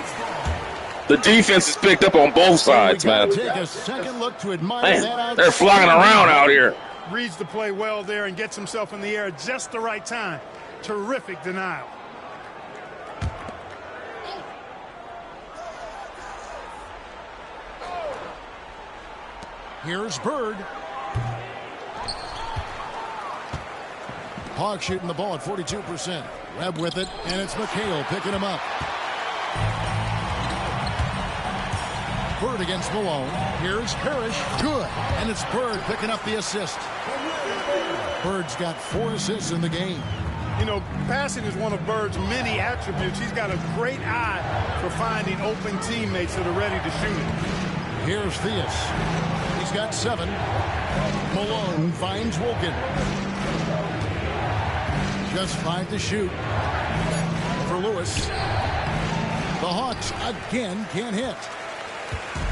The defense is picked up on both sides, man. Take a second look to admire that. They're flying around out here. Reads the play well there and gets himself in the air at just the right time. Terrific denial. Here's Bird. Hawks shooting the ball at 42%. Webb with it, and it's McHale picking him up. Bird against Malone. Here's Parrish. Good. And it's Bird picking up the assist. Bird's got 4 assists in the game. You know, passing is one of Bird's many attributes. He's got a great eye for finding open teammates that are ready to shoot it. Here's Theus. He's got 7. Malone finds Wilkins. Just 5 to shoot for Lewis. The Hawks again can't hit.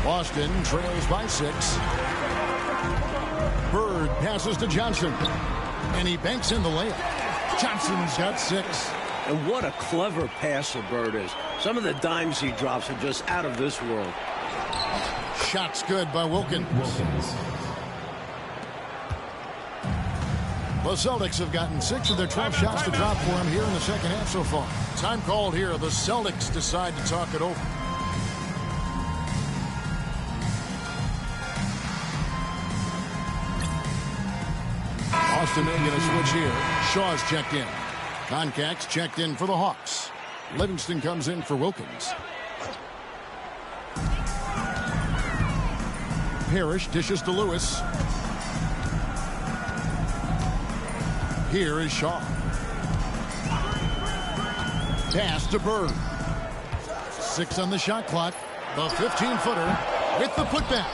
Boston trails by 6. Bird passes to Johnson. And he banks in the layup. Johnson's got 6. And what a clever passer Bird is. Some of the dimes he drops are just out of this world. Shot's good by Wilkins. The Celtics have gotten 6 of their 12 shots to drop for him here in the second half so far. Time called here. The Celtics decide to talk it over. Austin may get a switch here. Shaw's checked in. Concax checked in for the Hawks. Livingston comes in for Wilkins. Parrish dishes to Lewis. Here is Shaw. Pass to Bird. 6 on the shot clock. The 15-footer with the putback.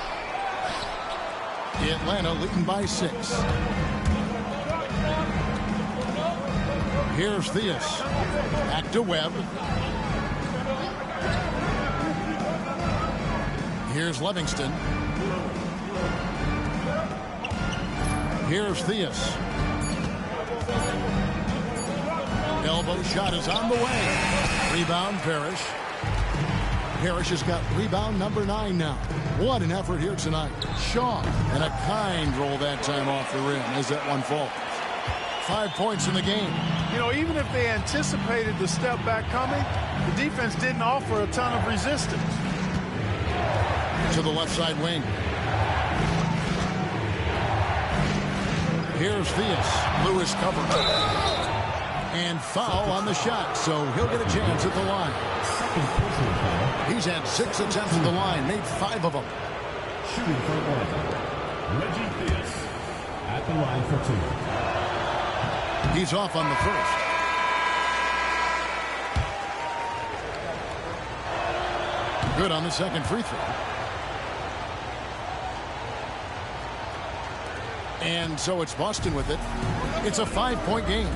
Atlanta leading by 6. Here's Theus. Back to Webb. Here's Livingston. Here's Theus. Elbow shot is on the way. Rebound, Parrish. Parrish has got rebound number 9 now. What an effort here tonight. Shaw, and a kind roll that time off the rim as that one falls. 5 points in the game. You know, even if they anticipated the step back coming, the defense didn't offer a ton of resistance. To the left side wing. Here's Theus. Lewis covers. And foul on the shot, so he'll get a chance at the line. He's had 6 attempts at the line, made 5 of them. Shooting for Oregon, Reggie Theus at the line for 2. He's off on the first. Good on the second free throw. And so it's Boston with it. It's a 5-point game.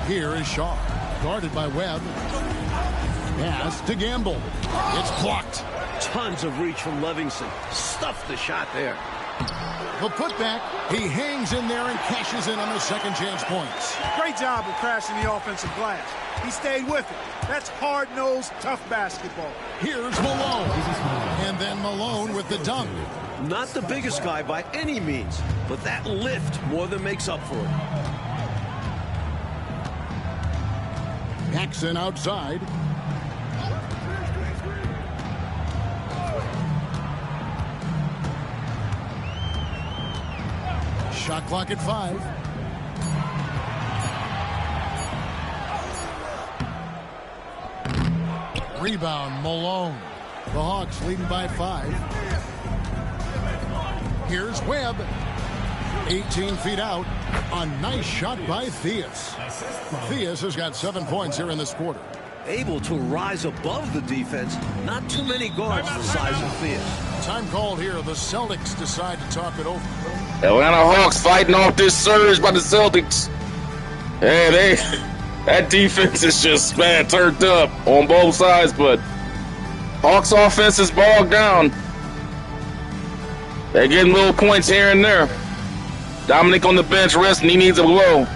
Here is Shaw. Guarded by Webb. Pass to Gamble. It's blocked. Tons of reach from Livingston. Stuffed the shot there. The putback. He hangs in there and cashes in on the second chance points. Great job of crashing the offensive glass. He stayed with it. That's hard-nosed, tough basketball. Here's Malone. And then Malone with the dunk. Not the biggest guy by any means, but that lift more than makes up for it. Paxson outside. Shot clock at 5. Rebound, Malone. The Hawks leading by 5. Here's Webb. 18 feet out. A nice shot by Theus. Theus has got 7 points here in this quarter. Able to rise above the defense. Not too many guards the size of Theus. Time called here. The Celtics decide to talk it over. Atlanta Hawks fighting off this surge by the Celtics. Yeah, that defense is just, man, turned up on both sides, but Hawks offense is bogged down. They're getting little points here and there. Dominique on the bench resting. He needs a blow.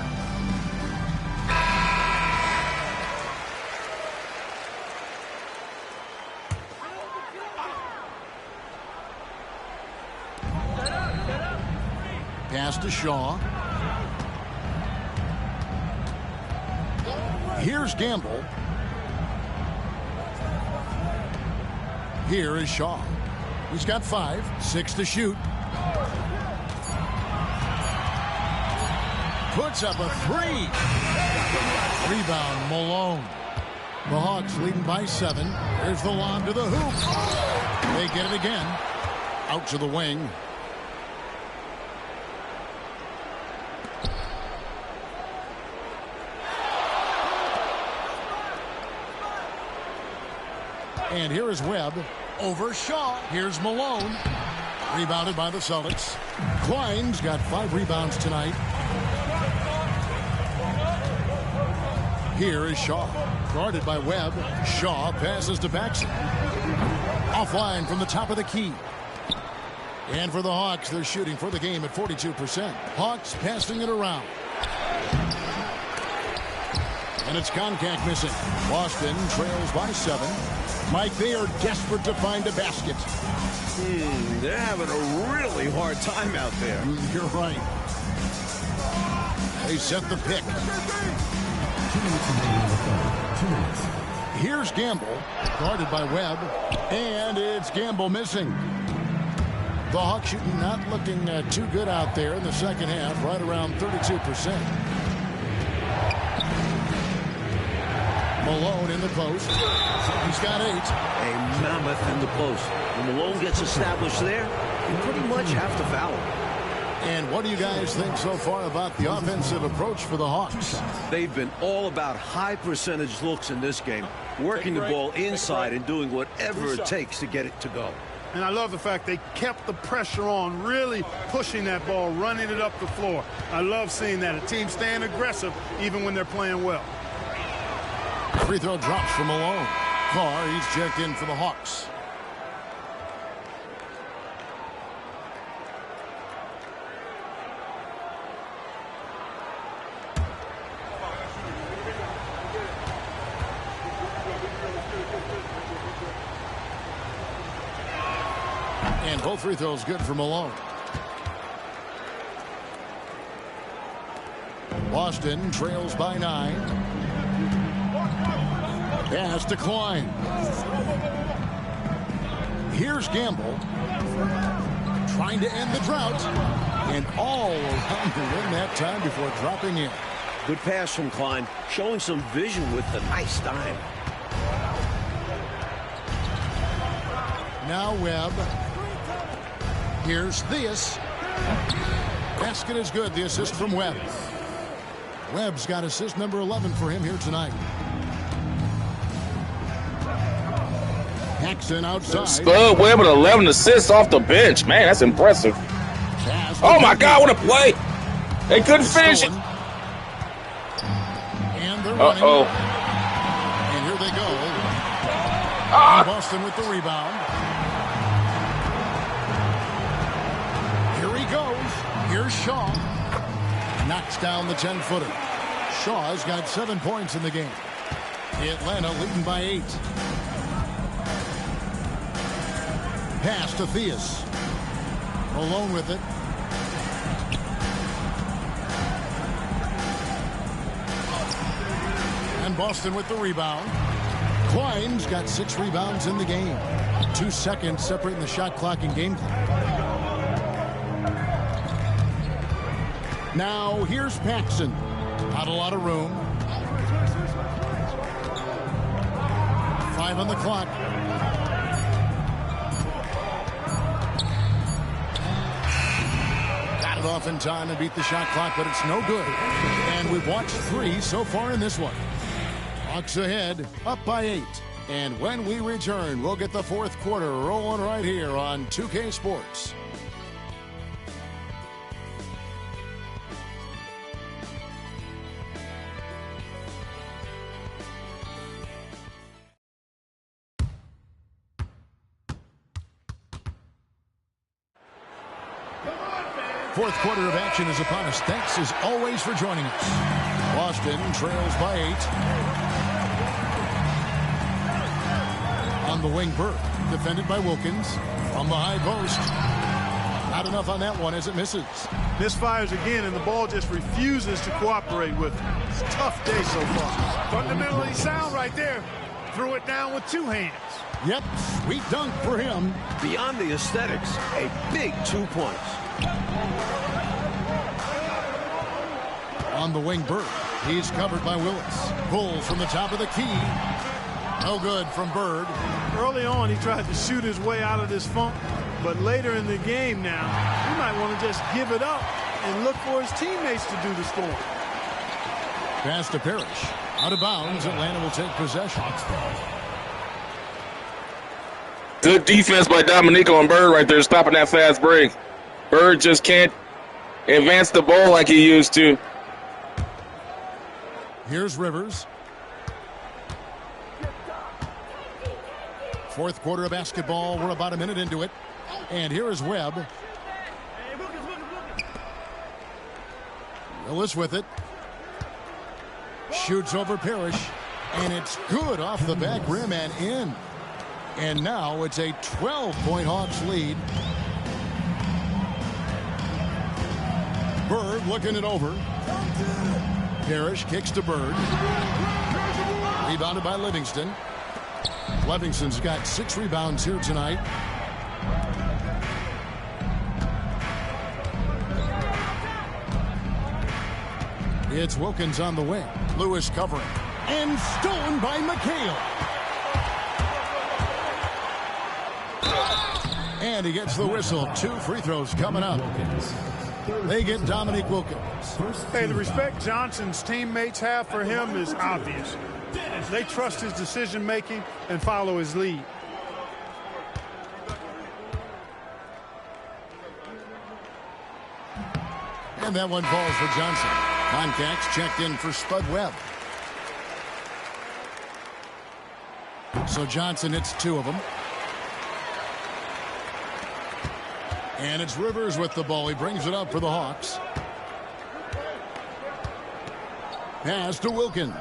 Pass to Shaw. Here's Gamble. Here is Shaw. He's got 5, 6 to shoot. Puts up a 3. Rebound, Malone. The Hawks leading by 7. There's the lob to the hoop. They get it again. Out to the wing. And here is Webb over Shaw. Here's Malone. Rebounded by the Celtics. Klein's got 5 rebounds tonight. Here is Shaw. Guarded by Webb. Shaw passes to Paxson. Offline from the top of the key. And for the Hawks, they're shooting for the game at 42%. Hawks passing it around. And it's contact missing. Boston trails by 7. Mike, they are desperate to find a basket. They're having a really hard time out there. You're right. They set the pick. 2 minutes remaining in the third. 2 minutes. Here's Gamble, guarded by Webb, and it's Gamble missing. The Hawks shooting not looking too good out there in the second half, right around 32%. Malone in the post. He's got 8. A mammoth in the post. When Malone gets established there, you pretty much have to foul him. And what do you guys think so far about the offensive approach for the Hawks? They've been all about high percentage looks in this game, working the ball inside and doing whatever it takes to get it to go. And I love the fact they kept the pressure on, really pushing that ball, running it up the floor. I love seeing that. A team staying aggressive even when they're playing well. Free throw drops for Malone. Carr, he's checked in for the Hawks. And both free throws good for Malone. Boston trails by 9. Pass to Klein. Here's Gamble. trying to end the drought. And all around the rim that time before dropping in. Good pass from Klein, showing some vision with the nice dime. Now Webb. Here's this. Basket is good. The assist from Webb. Webb's got assist number 11 for him here tonight. Paxson outside. Spud Webb with 11 assists off the bench. Man, that's impressive. Oh, my God, what a play. They couldn't finish it. And they're running. Uh-oh. And here they go. And Boston with the rebound. Here he goes. Here's Shaw. Knocks down the 10-footer. Shaw's got 7 points in the game. Atlanta leading by 8. Pass to Theus. Malone with it. And Boston with the rebound. Klein's got 6 rebounds in the game. 2 seconds separating the shot clock and game clock. Now here's Paxson. Not a lot of room. 5 on the clock. Got it off in time and beat the shot clock, but it's no good. And we've watched 3 so far in this one. Hawks ahead, up by 8. And when we return, we'll get the 4th quarter rolling right here on 2K Sports. Fourth quarter of action is upon us. Thanks as always for joining us. Boston trails by 8. On the wing, Burke, defended by Wilkins. From the high post. Not enough on that one as it misses. Misfires again, and the ball just refuses to cooperate with it. It's a tough day so far. Fundamentally sound right there. Threw it down with 2 hands. Yep, sweet dunk for him. Beyond the aesthetics, a big 2 points. On the wing, Bird. He's covered by Willis. Pulls from the top of the key. No good from Bird. Early on, he tried to shoot his way out of this funk, but later in the game now, he might want to just give it up and look for his teammates to do the scoring. Pass to Parrish. Out of bounds, Atlanta will take possession. Good defense by Dominique on Bird right there, stopping that fast break. Bird just can't advance the ball like he used to. Here's Rivers. Fourth quarter of basketball. We're about a minute into it. And here is Webb. Willis with it. Shoots over Parrish. And it's good off the back rim and in. And now it's a 12-point Hawks lead. Bird looking it over. Parrish kicks to Bird. Rebounded by Livingston. Livingston's got 6 rebounds here tonight. It's Wilkins on the wing. Lewis covering. And stolen by McHale. And he gets the whistle. 2 free throws coming up. They get Dominique Wilkins. Hey, the respect Johnson's teammates have for him is obvious. They trust his decision-making and follow his lead. And that one falls for Johnson. Contacts checked in for Spud Webb. So Johnson hits 2 of them. And it's Rivers with the ball. He brings it up for the Hawks. Pass to Wilkins.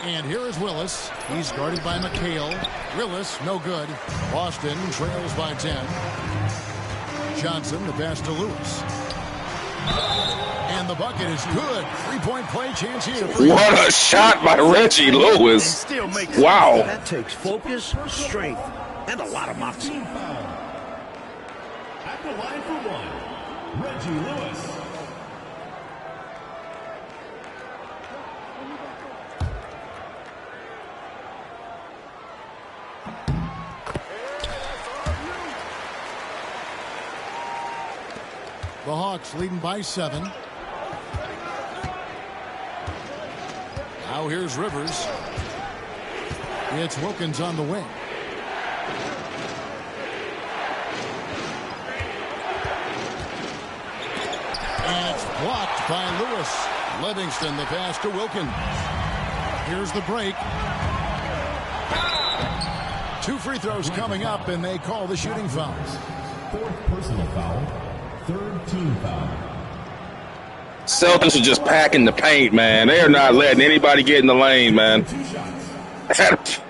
And here is Willis. He's guarded by McHale. Willis, no good. Boston trails by 10. Johnson, the pass to Lewis. And the bucket is good. Three-point play chance here. What a shot by Reggie Lewis. Wow. That takes focus, strength, and a lot of moxie. At the line for one, Reggie Lewis. The Hawks leading by 7. Now here's Rivers. It's Wilkins on the wing. And it's blocked by Lewis. Livingston, the pass to Wilkins. Here's the break. 2 free throws coming up, and they call the shooting fouls. 4th personal foul. 3rd team foul. Celtics are just packing the paint, man. They are not letting anybody get in the lane, man. 2 shots.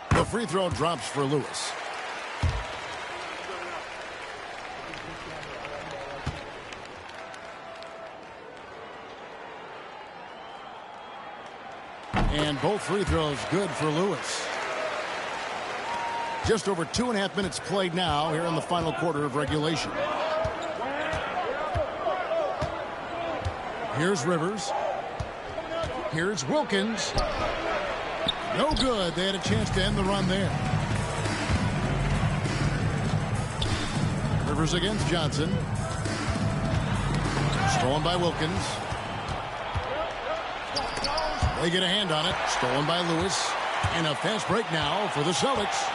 The free throw drops for Lewis. And both free throws good for Lewis. Just over 2.5 minutes played now here in the final quarter of regulation. Here's Rivers. Here's Wilkins. No good. They had a chance to end the run there. Rivers against Johnson. Stolen by Wilkins. They get a hand on it. Stolen by Lewis. And a fast break now for the Celtics.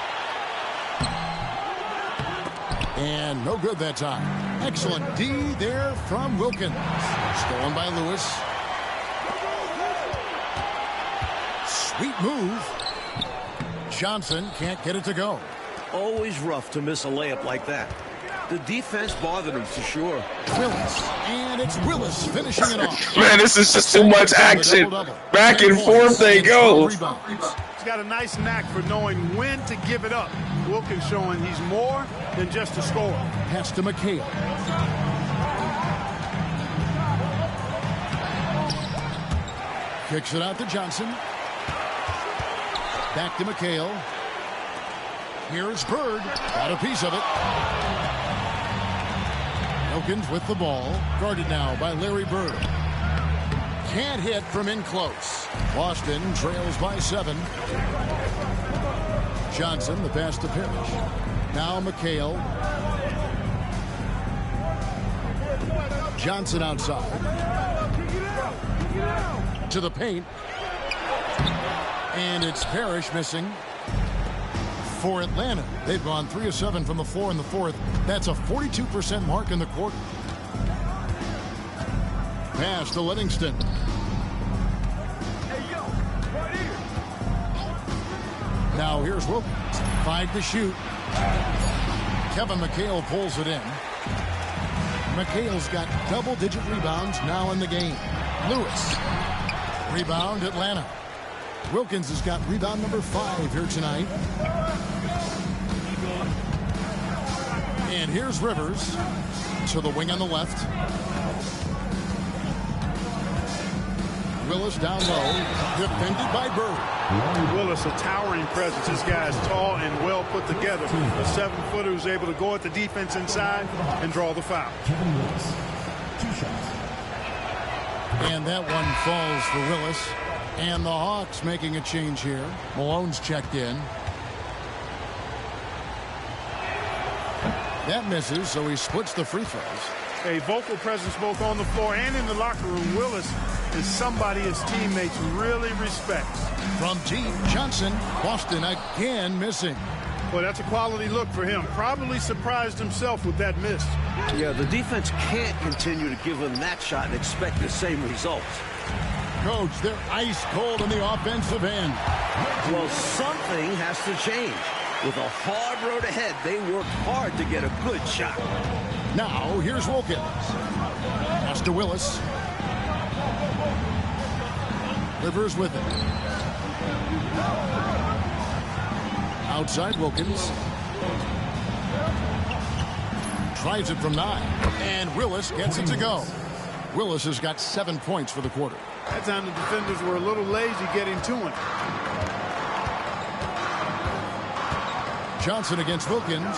And no good that time. Excellent D there from Wilkins. Stolen by Lewis. Sweet move. Johnson can't get it to go. Always rough to miss a layup like that. The defense bothered him for sure. Willis. And it's Willis finishing it off. Man, this is just too much action. Back and forth they go. He's got a nice knack for knowing when to give it up. Wilkins showing he's more than just a scorer. Pass to McHale. Kicks it out to Johnson. Back to McHale. Here's Bird. Got a piece of it. Wilkins with the ball. Guarded now by Larry Bird. Can't hit from in close. Boston trails by 7. Johnson, the pass to Parrish. Now McHale. Johnson outside. To the paint. And it's Parrish missing for Atlanta. They've gone 3 of 7 from the floor in the 4th. That's a 42% mark in the quarter. Pass to Livingston. Now here's Wilkins. 5 to shoot. Kevin McHale pulls it in. McHale's got double-digit rebounds now in the game. Lewis. Rebound Atlanta. Wilkins has got rebound number 5 here tonight. And here's Rivers to the wing on the left. Willis down low, defended by Bird. Willis, a towering presence. This guy is tall and well put together. A 7-footer who's able to go at the defense inside and draw the foul. Kevin Willis. 2 shots. And that one falls for Willis. And the Hawks making a change here. Malone's checked in. That misses, so he splits the free throws. A vocal presence both on the floor and in the locker room. Willis is somebody his teammates really respect. From deep, Johnson. Boston again missing. Well, that's a quality look for him. Probably surprised himself with that miss. Yeah, the defense can't continue to give him that shot and expect the same results. Coach, they're ice cold on the offensive end. Well, something has to change. With a hard road ahead, they worked hard to get a good shot. Now, here's Wilkins. Pass to Willis. Rivers with it. Outside Wilkins. Tries it from 9. And Willis gets it to go. Willis has got 7 points for the quarter. That time the defenders were a little lazy getting to him. Johnson against Wilkins.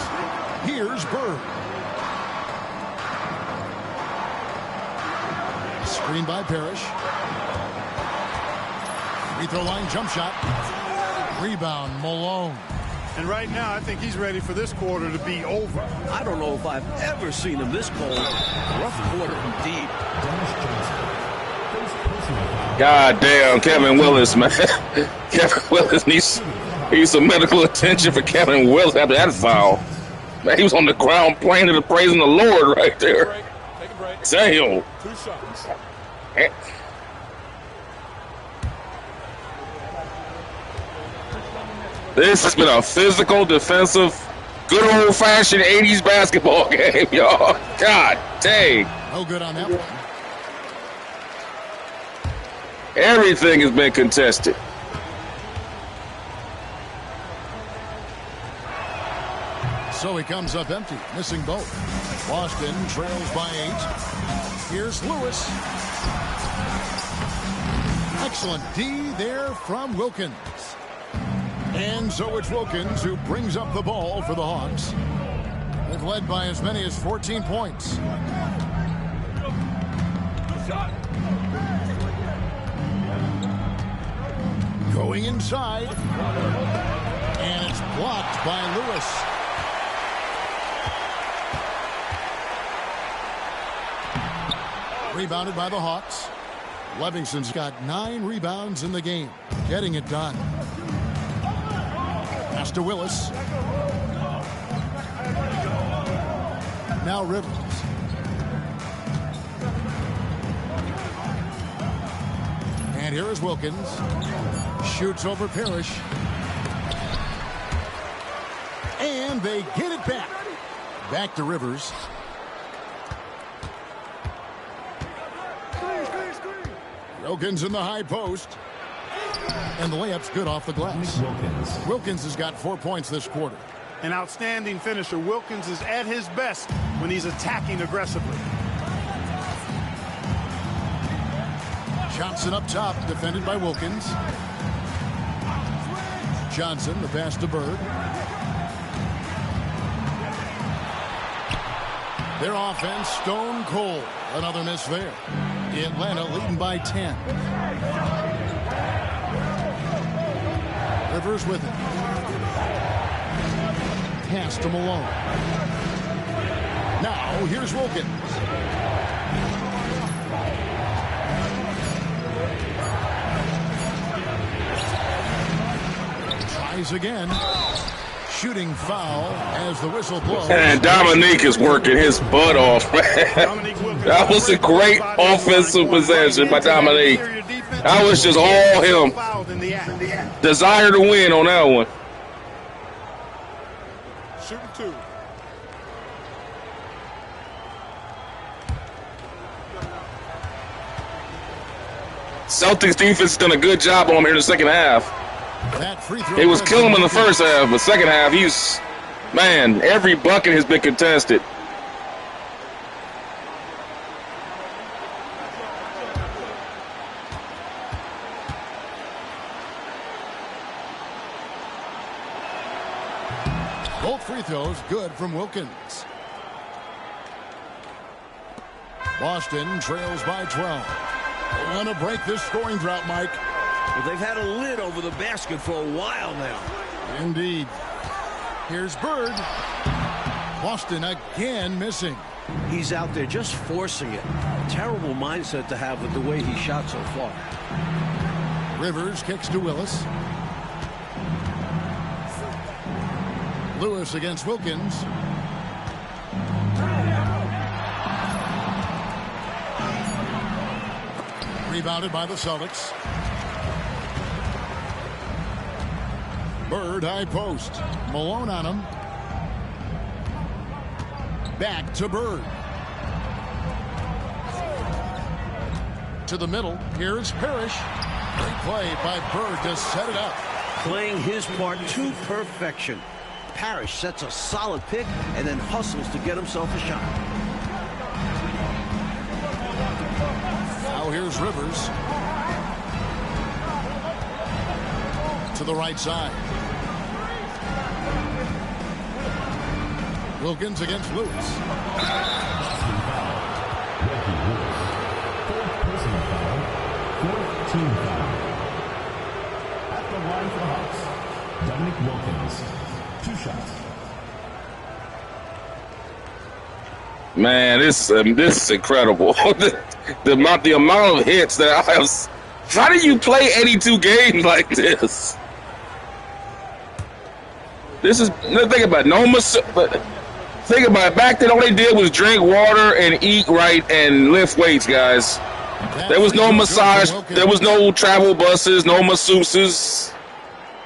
Here's Bird. Screen by Parrish. Free throw line jump shot. Rebound, Malone. And right now, I think he's ready for this quarter to be over. I don't know if I've ever seen him this cold. Rough quarter indeed. God damn, Kevin Willis, man. Kevin Willis needs some medical attention for Kevin Willis after that foul. Man, he was on the ground praying and praising the Lord right there. Take a break. Damn. 2 shots. This has been a physical, defensive, good old-fashioned 80s basketball game, y'all. God dang. No good on that one. Everything has been contested. So he comes up empty, missing both. Boston trails by 8. Here's Lewis. Excellent D there from Wilkins. And so it's Wilkins who brings up the ball for the Hawks. They've led by as many as 14 points. Going inside. And it's blocked by Lewis. Rebounded by the Hawks. Livingston's got 9 rebounds in the game. Getting it done. Pass to Willis. Now Rivers. And here is Wilkins. Shoots over Parrish. And they get it back. Back to Rivers. Wilkins in the high post. And the layup's good off the glass. Wilkins has got 4 points this quarter. An outstanding finisher. Wilkins is at his best when he's attacking aggressively. Johnson up top, defended by Wilkins. Johnson, the pass to Bird. Their offense stone cold. Another miss there. Atlanta leading by 10. Rivers with it. Pass to Malone. Now here's Wilkins. Tries again. Shooting foul as the whistle blows. And Dominique is working his butt off, man. That was a great offensive possession by Dominique. That was just all him. Desire to win on that one. Shooting 2. Celtics defense has done a good job on him here in the second half. That free throw It was killing him in the first half, but second half, he's, man, every bucket has been contested. Both free throws good from Wilkins. Boston trails by 12. They want to break this scoring drought, Mike. Well, they've had a lid over the basket for a while now. Indeed. Here's Bird. Boston again missing. He's out there just forcing it. Terrible mindset to have with the way he shot so far. Rivers kicks to Willis. Lewis against Wilkins. Rebounded by the Celtics. Bird high post. Malone on him. Back to Bird. To the middle. Here's Parrish. Great play by Bird to set it up. Playing his part to perfection. Parrish sets a solid pick and then hustles to get himself a shot. Now here's Rivers. To the right side. Wilkins against Lewis. Team foul. At the line for the Hawks, Dominique Wilkins. 2 shots. Man, this is incredible. the amount of hits that I have. How do you play 82 games like this? This is, think about it. Think about it. Back then, all they did was drink water and eat right and lift weights, guys. There was no massage. There was no travel buses, no masseuses.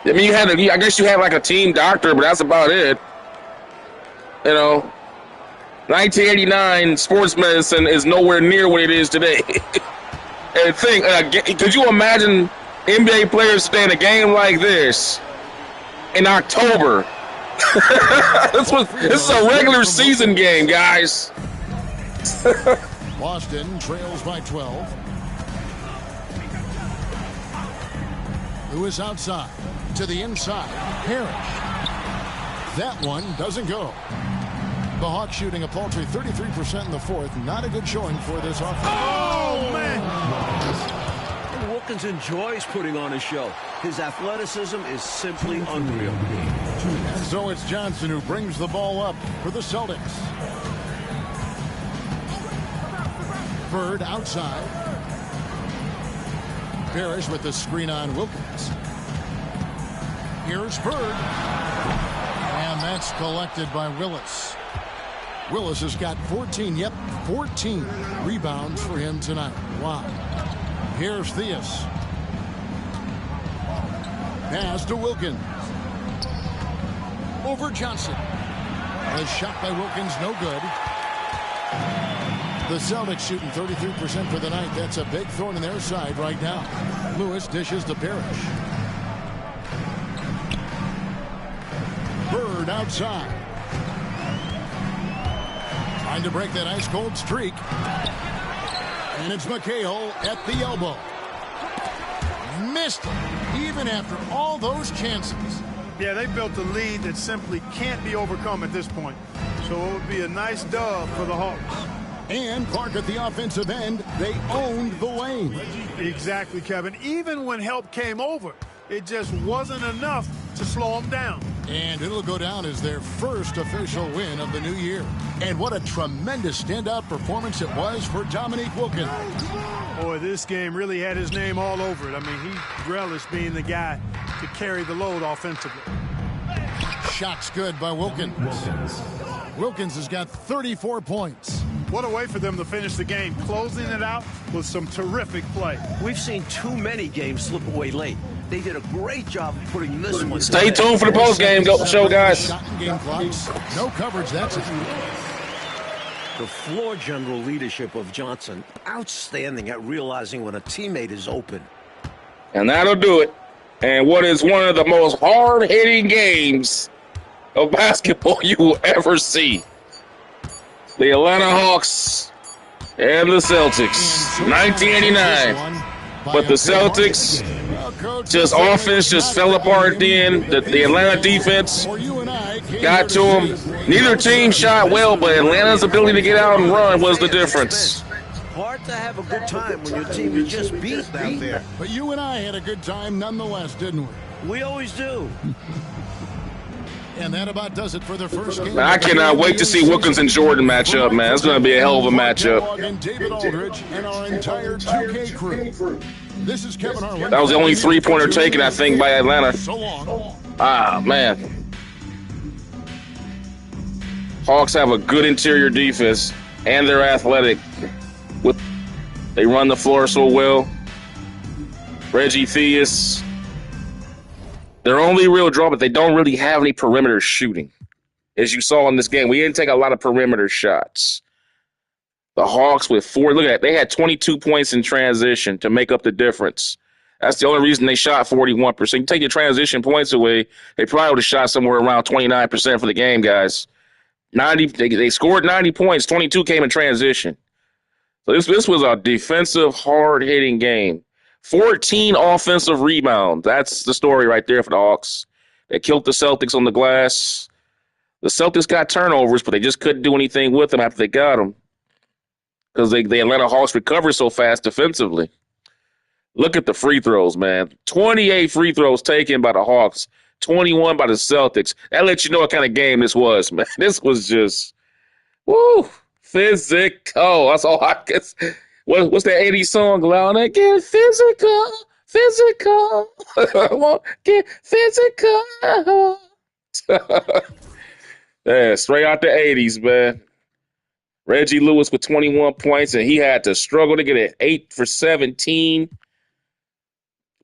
I mean, I guess you had like a team doctor, but that's about it. You know, 1989 sports medicine is nowhere near what it is today. And could you imagine NBA players staying a game like this in October? This is a regular season game, guys. Boston trails by 12. Lewis outside to the inside. Parrish. That one doesn't go. The Hawks shooting a paltry 33% in the fourth. Not a good showing for this offense. Oh, man. Wilkins enjoys putting on a show. His athleticism is simply unreal. And so it's Johnson who brings the ball up for the Celtics. Bird outside. Parrish with the screen on Wilkins. Here's Bird. And that's collected by Willis. Willis has got 14 rebounds for him tonight. Wow. Here's Theus. Pass to Wilkins. Over Johnson. A shot by Wilkins, no good. The Celtics shooting 33% for the night. That's a big thorn in their side right now. Lewis dishes to Parrish. Bird outside. Trying to break that ice-cold streak. And it's McHale at the elbow. Missed it, even after all those chances. Yeah, they built a lead that simply can't be overcome at this point. So it would be a nice dub for the Hawks. And Clark at the offensive end, they owned the lane. Exactly, Kevin. Even when help came over, it just wasn't enough to slow them down. And it'll go down as their first official win of the new year. And what a tremendous standout performance it was for Dominique Wilkins. Boy, this game really had his name all over it. I mean, he relished being the guy to carry the load offensively. Shots good by Wilkins. Wilkins has got 34 points. What a way for them to finish the game, closing it out with some terrific play. We've seen too many games slip away late. They did a great job of putting this one. Stay tuned for the post-game show, guys. Game clocks. No coverage, that's it. The floor general leadership of Johnson, outstanding at realizing when a teammate is open. And that'll do it. And what is one of the most hard-hitting games of basketball you will ever see. The Atlanta Hawks and the Celtics, 1989. But the Celtics, just offense just fell apart at the end. The Atlanta defense got to them. Neither team shot well, but Atlanta's ability to get out and run was the difference. Hard to have a good time when your team is just beat out there. But you and I had a good time nonetheless, didn't we? We always do. And that about does it for the first game. I cannot wait to see Wilkins and Jordan match up, man. It's going to be a hell of a matchup. And David Aldridge and our entire 2K crew. This is Kevin Harlan. That was the only three-pointer taken, I think, by Atlanta. So long. Ah, man. Hawks have a good interior defense, and they're athletic. They run the floor so well. Reggie Theus. Their only real draw, but they don't really have any perimeter shooting. As you saw in this game, we didn't take a lot of perimeter shots. The Hawks with 4, look at that. They had 22 points in transition to make up the difference. That's the only reason they shot 41%. You take your transition points away, they probably would have shot somewhere around 29% for the game, guys. They scored 90 points, 22 came in transition. So this was a defensive, hard-hitting game. 14 offensive rebounds. That's the story right there for the Hawks. They killed the Celtics on the glass. The Celtics got turnovers, but they just couldn't do anything with them after they got them because the Atlanta Hawks recovered so fast defensively. Look at the free throws, man. 28 free throws taken by the Hawks, 21 by the Celtics. That lets you know what kind of game this was, man. This was just, woo, physical. That's all I guess. What's that 80s song? Loud and get physical, physical. Get physical. Yeah, straight out the 80s, man. Reggie Lewis with 21 points, and he had to struggle to get it 8 for 17.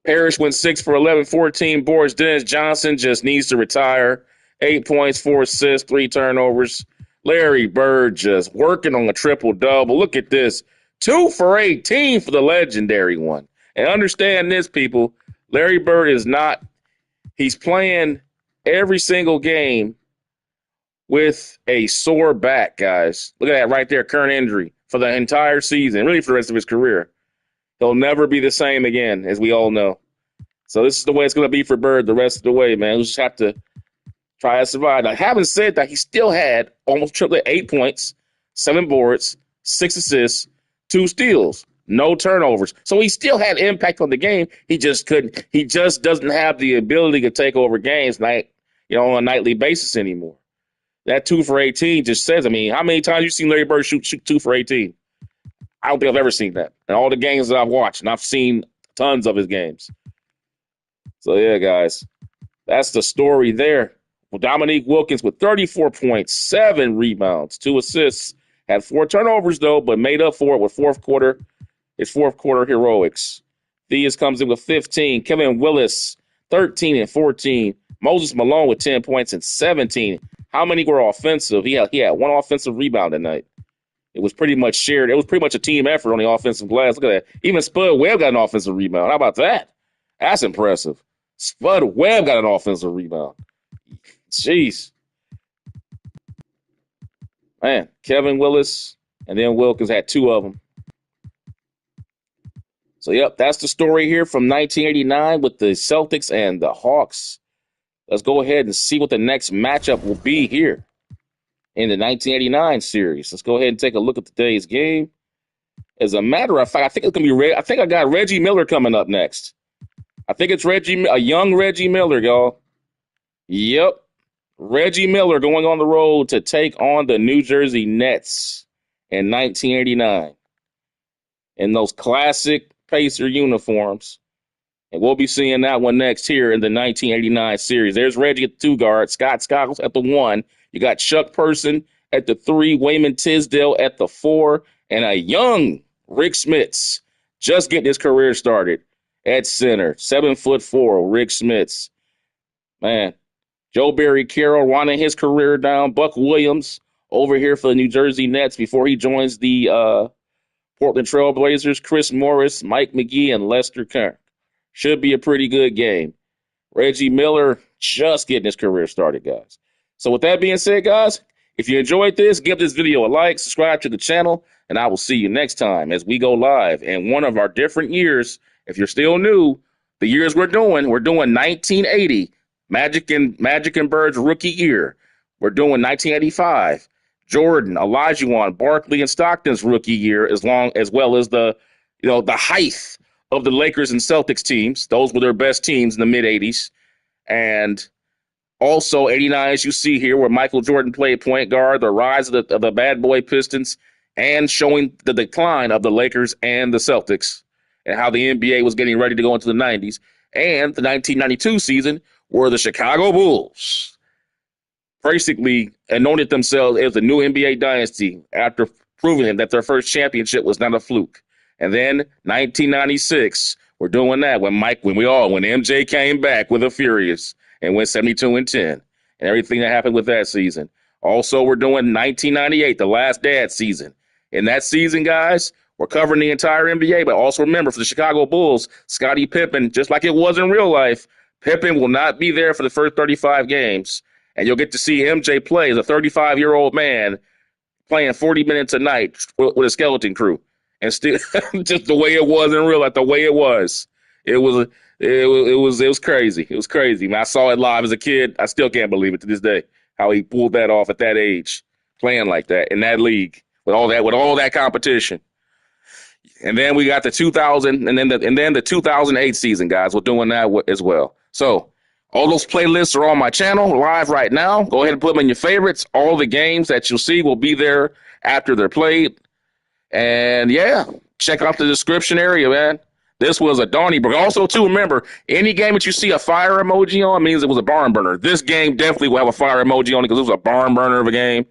Parrish went 6 for 11, 14 boards. Dennis Johnson just needs to retire. 8 points, 4 assists, 3 turnovers. Larry Bird just working on a triple-double. Look at this. 2 for 18 for the legendary one. And understand this, people. Larry Bird is not – he's playing every single game with a sore back, guys. Look at that right there, current injury for the entire season, really for the rest of his career. He'll never be the same again, as we all know. So this is the way it's going to be for Bird the rest of the way, man. We'll just have to try to survive. Now, having said that, he still had almost triple 8 points, 7 boards, 6 assists, 2 steals, no turnovers. So he still had impact on the game. He just couldn't. He just doesn't have the ability to take over games on a nightly basis anymore. That 2 for 18 just says, I mean, how many times you seen Larry Bird shoot 2 for 18? I don't think I've ever seen that. In all the games that I've watched, and I've seen tons of his games. So, yeah, guys, that's the story there. Well, Dominique Wilkins with 34 points, 7 rebounds, 2 assists. Had 4 turnovers, though, but made up for it with his fourth quarter heroics. Theus comes in with 15. Kevin Willis, 13 and 14. Moses Malone with 10 points and 17. How many were offensive? He had 1 offensive rebound tonight. It was pretty much shared. It was pretty much a team effort on the offensive glass. Look at that. Even Spud Webb got an offensive rebound. How about that? That's impressive. Spud Webb got an offensive rebound. Jeez. Man, Kevin Willis and then Wilkins had 2 of them. So, yep, that's the story here from 1989 with the Celtics and the Hawks. Let's go ahead and see what the next matchup will be here in the 1989 series. Let's go ahead and take a look at today's game. As a matter of fact, I think it's going to be I think I got Reggie Miller coming up next. I think it's a young Reggie Miller, y'all. Yep. Reggie Miller going on the road to take on the New Jersey Nets in 1989 in those classic Pacer uniforms. And we'll be seeing that one next here in the 1989 series. There's Reggie at the 2 guard, Scott Skiles at the 1. You got Chuck Person at the 3, Wayman Tisdale at the 4, and a young Rick Smits just getting his career started at center. 7'4", Rick Smits. Man, Joe Barry Carroll running his career down. Buck Williams over here for the New Jersey Nets before he joins the Portland Trail Blazers. Chris Morris, Mike McGee, and Lester Kirk. Should be a pretty good game. Reggie Miller just getting his career started, guys. So with that being said, guys, if you enjoyed this, give this video a like, subscribe to the channel, and I will see you next time as we go live in one of our different years. If you're still new, the years we're doing 1980, Magic and Bird's rookie year. We're doing 1985, Jordan, Olajuwon, Barkley, and Stockton's rookie year, as well as the height of the Lakers and Celtics teams. Those were their best teams in the mid-'80s. And also 89, as you see here, where Michael Jordan played point guard, the rise of the bad boy Pistons, and showing the decline of the Lakers and the Celtics and how the NBA was getting ready to go into the 90s. And the 1992 season, where the Chicago Bulls basically anointed themselves as the new NBA dynasty after proving that their first championship was not a fluke. And then 1996, We're doing that when MJ came back with the Furious and went 72-10 and everything that happened with that season. Also, we're doing 1998, the last dad season. In that season, guys, we're covering the entire NBA, but also remember for the Chicago Bulls, Scottie Pippen, just like it was in real life, Pippen will not be there for the first 35 games, and you'll get to see MJ play as a 35-year-old man playing 40 minutes a night with a skeleton crew. And still, just the way it was in real life, the way it was crazy. It was crazy. Man, I saw it live as a kid. I still can't believe it to this day how he pulled that off at that age, playing like that in that league with all that competition. And then we got the 2000, and then the 2008 season, guys. We're doing that as well. So all those playlists are on my channel live right now. Go ahead and put them in your favorites. All the games that you'll see will be there after they're played. And, yeah, check out the description area, man. This was a Donnybrook. Also, too, remember, any game that you see a fire emoji on means it was a barn burner. This game definitely will have a fire emoji on it because it was a barn burner of a game.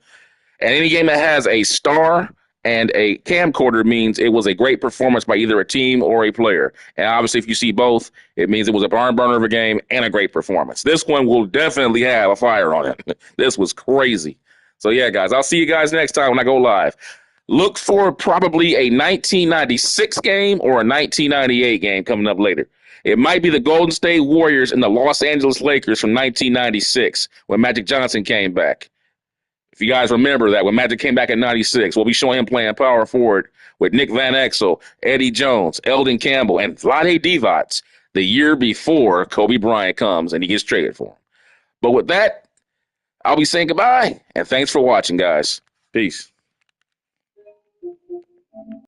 And any game that has a star and a camcorder means it was a great performance by either a team or a player. And obviously, if you see both, it means it was a barn burner of a game and a great performance. This one will definitely have a fire on it. This was crazy. So, yeah, guys, I'll see you guys next time when I go live. Look for probably a 1996 game or a 1998 game coming up later. It might be the Golden State Warriors and the Los Angeles Lakers from 1996 when Magic Johnson came back. If you guys remember that, when Magic came back in 96, we'll be showing him playing power forward with Nick Van Exel, Eddie Jones, Eldon Campbell, and Vlade Divac the year before Kobe Bryant comes and he gets traded for him. But with that, I'll be saying goodbye, and thanks for watching, guys. Peace.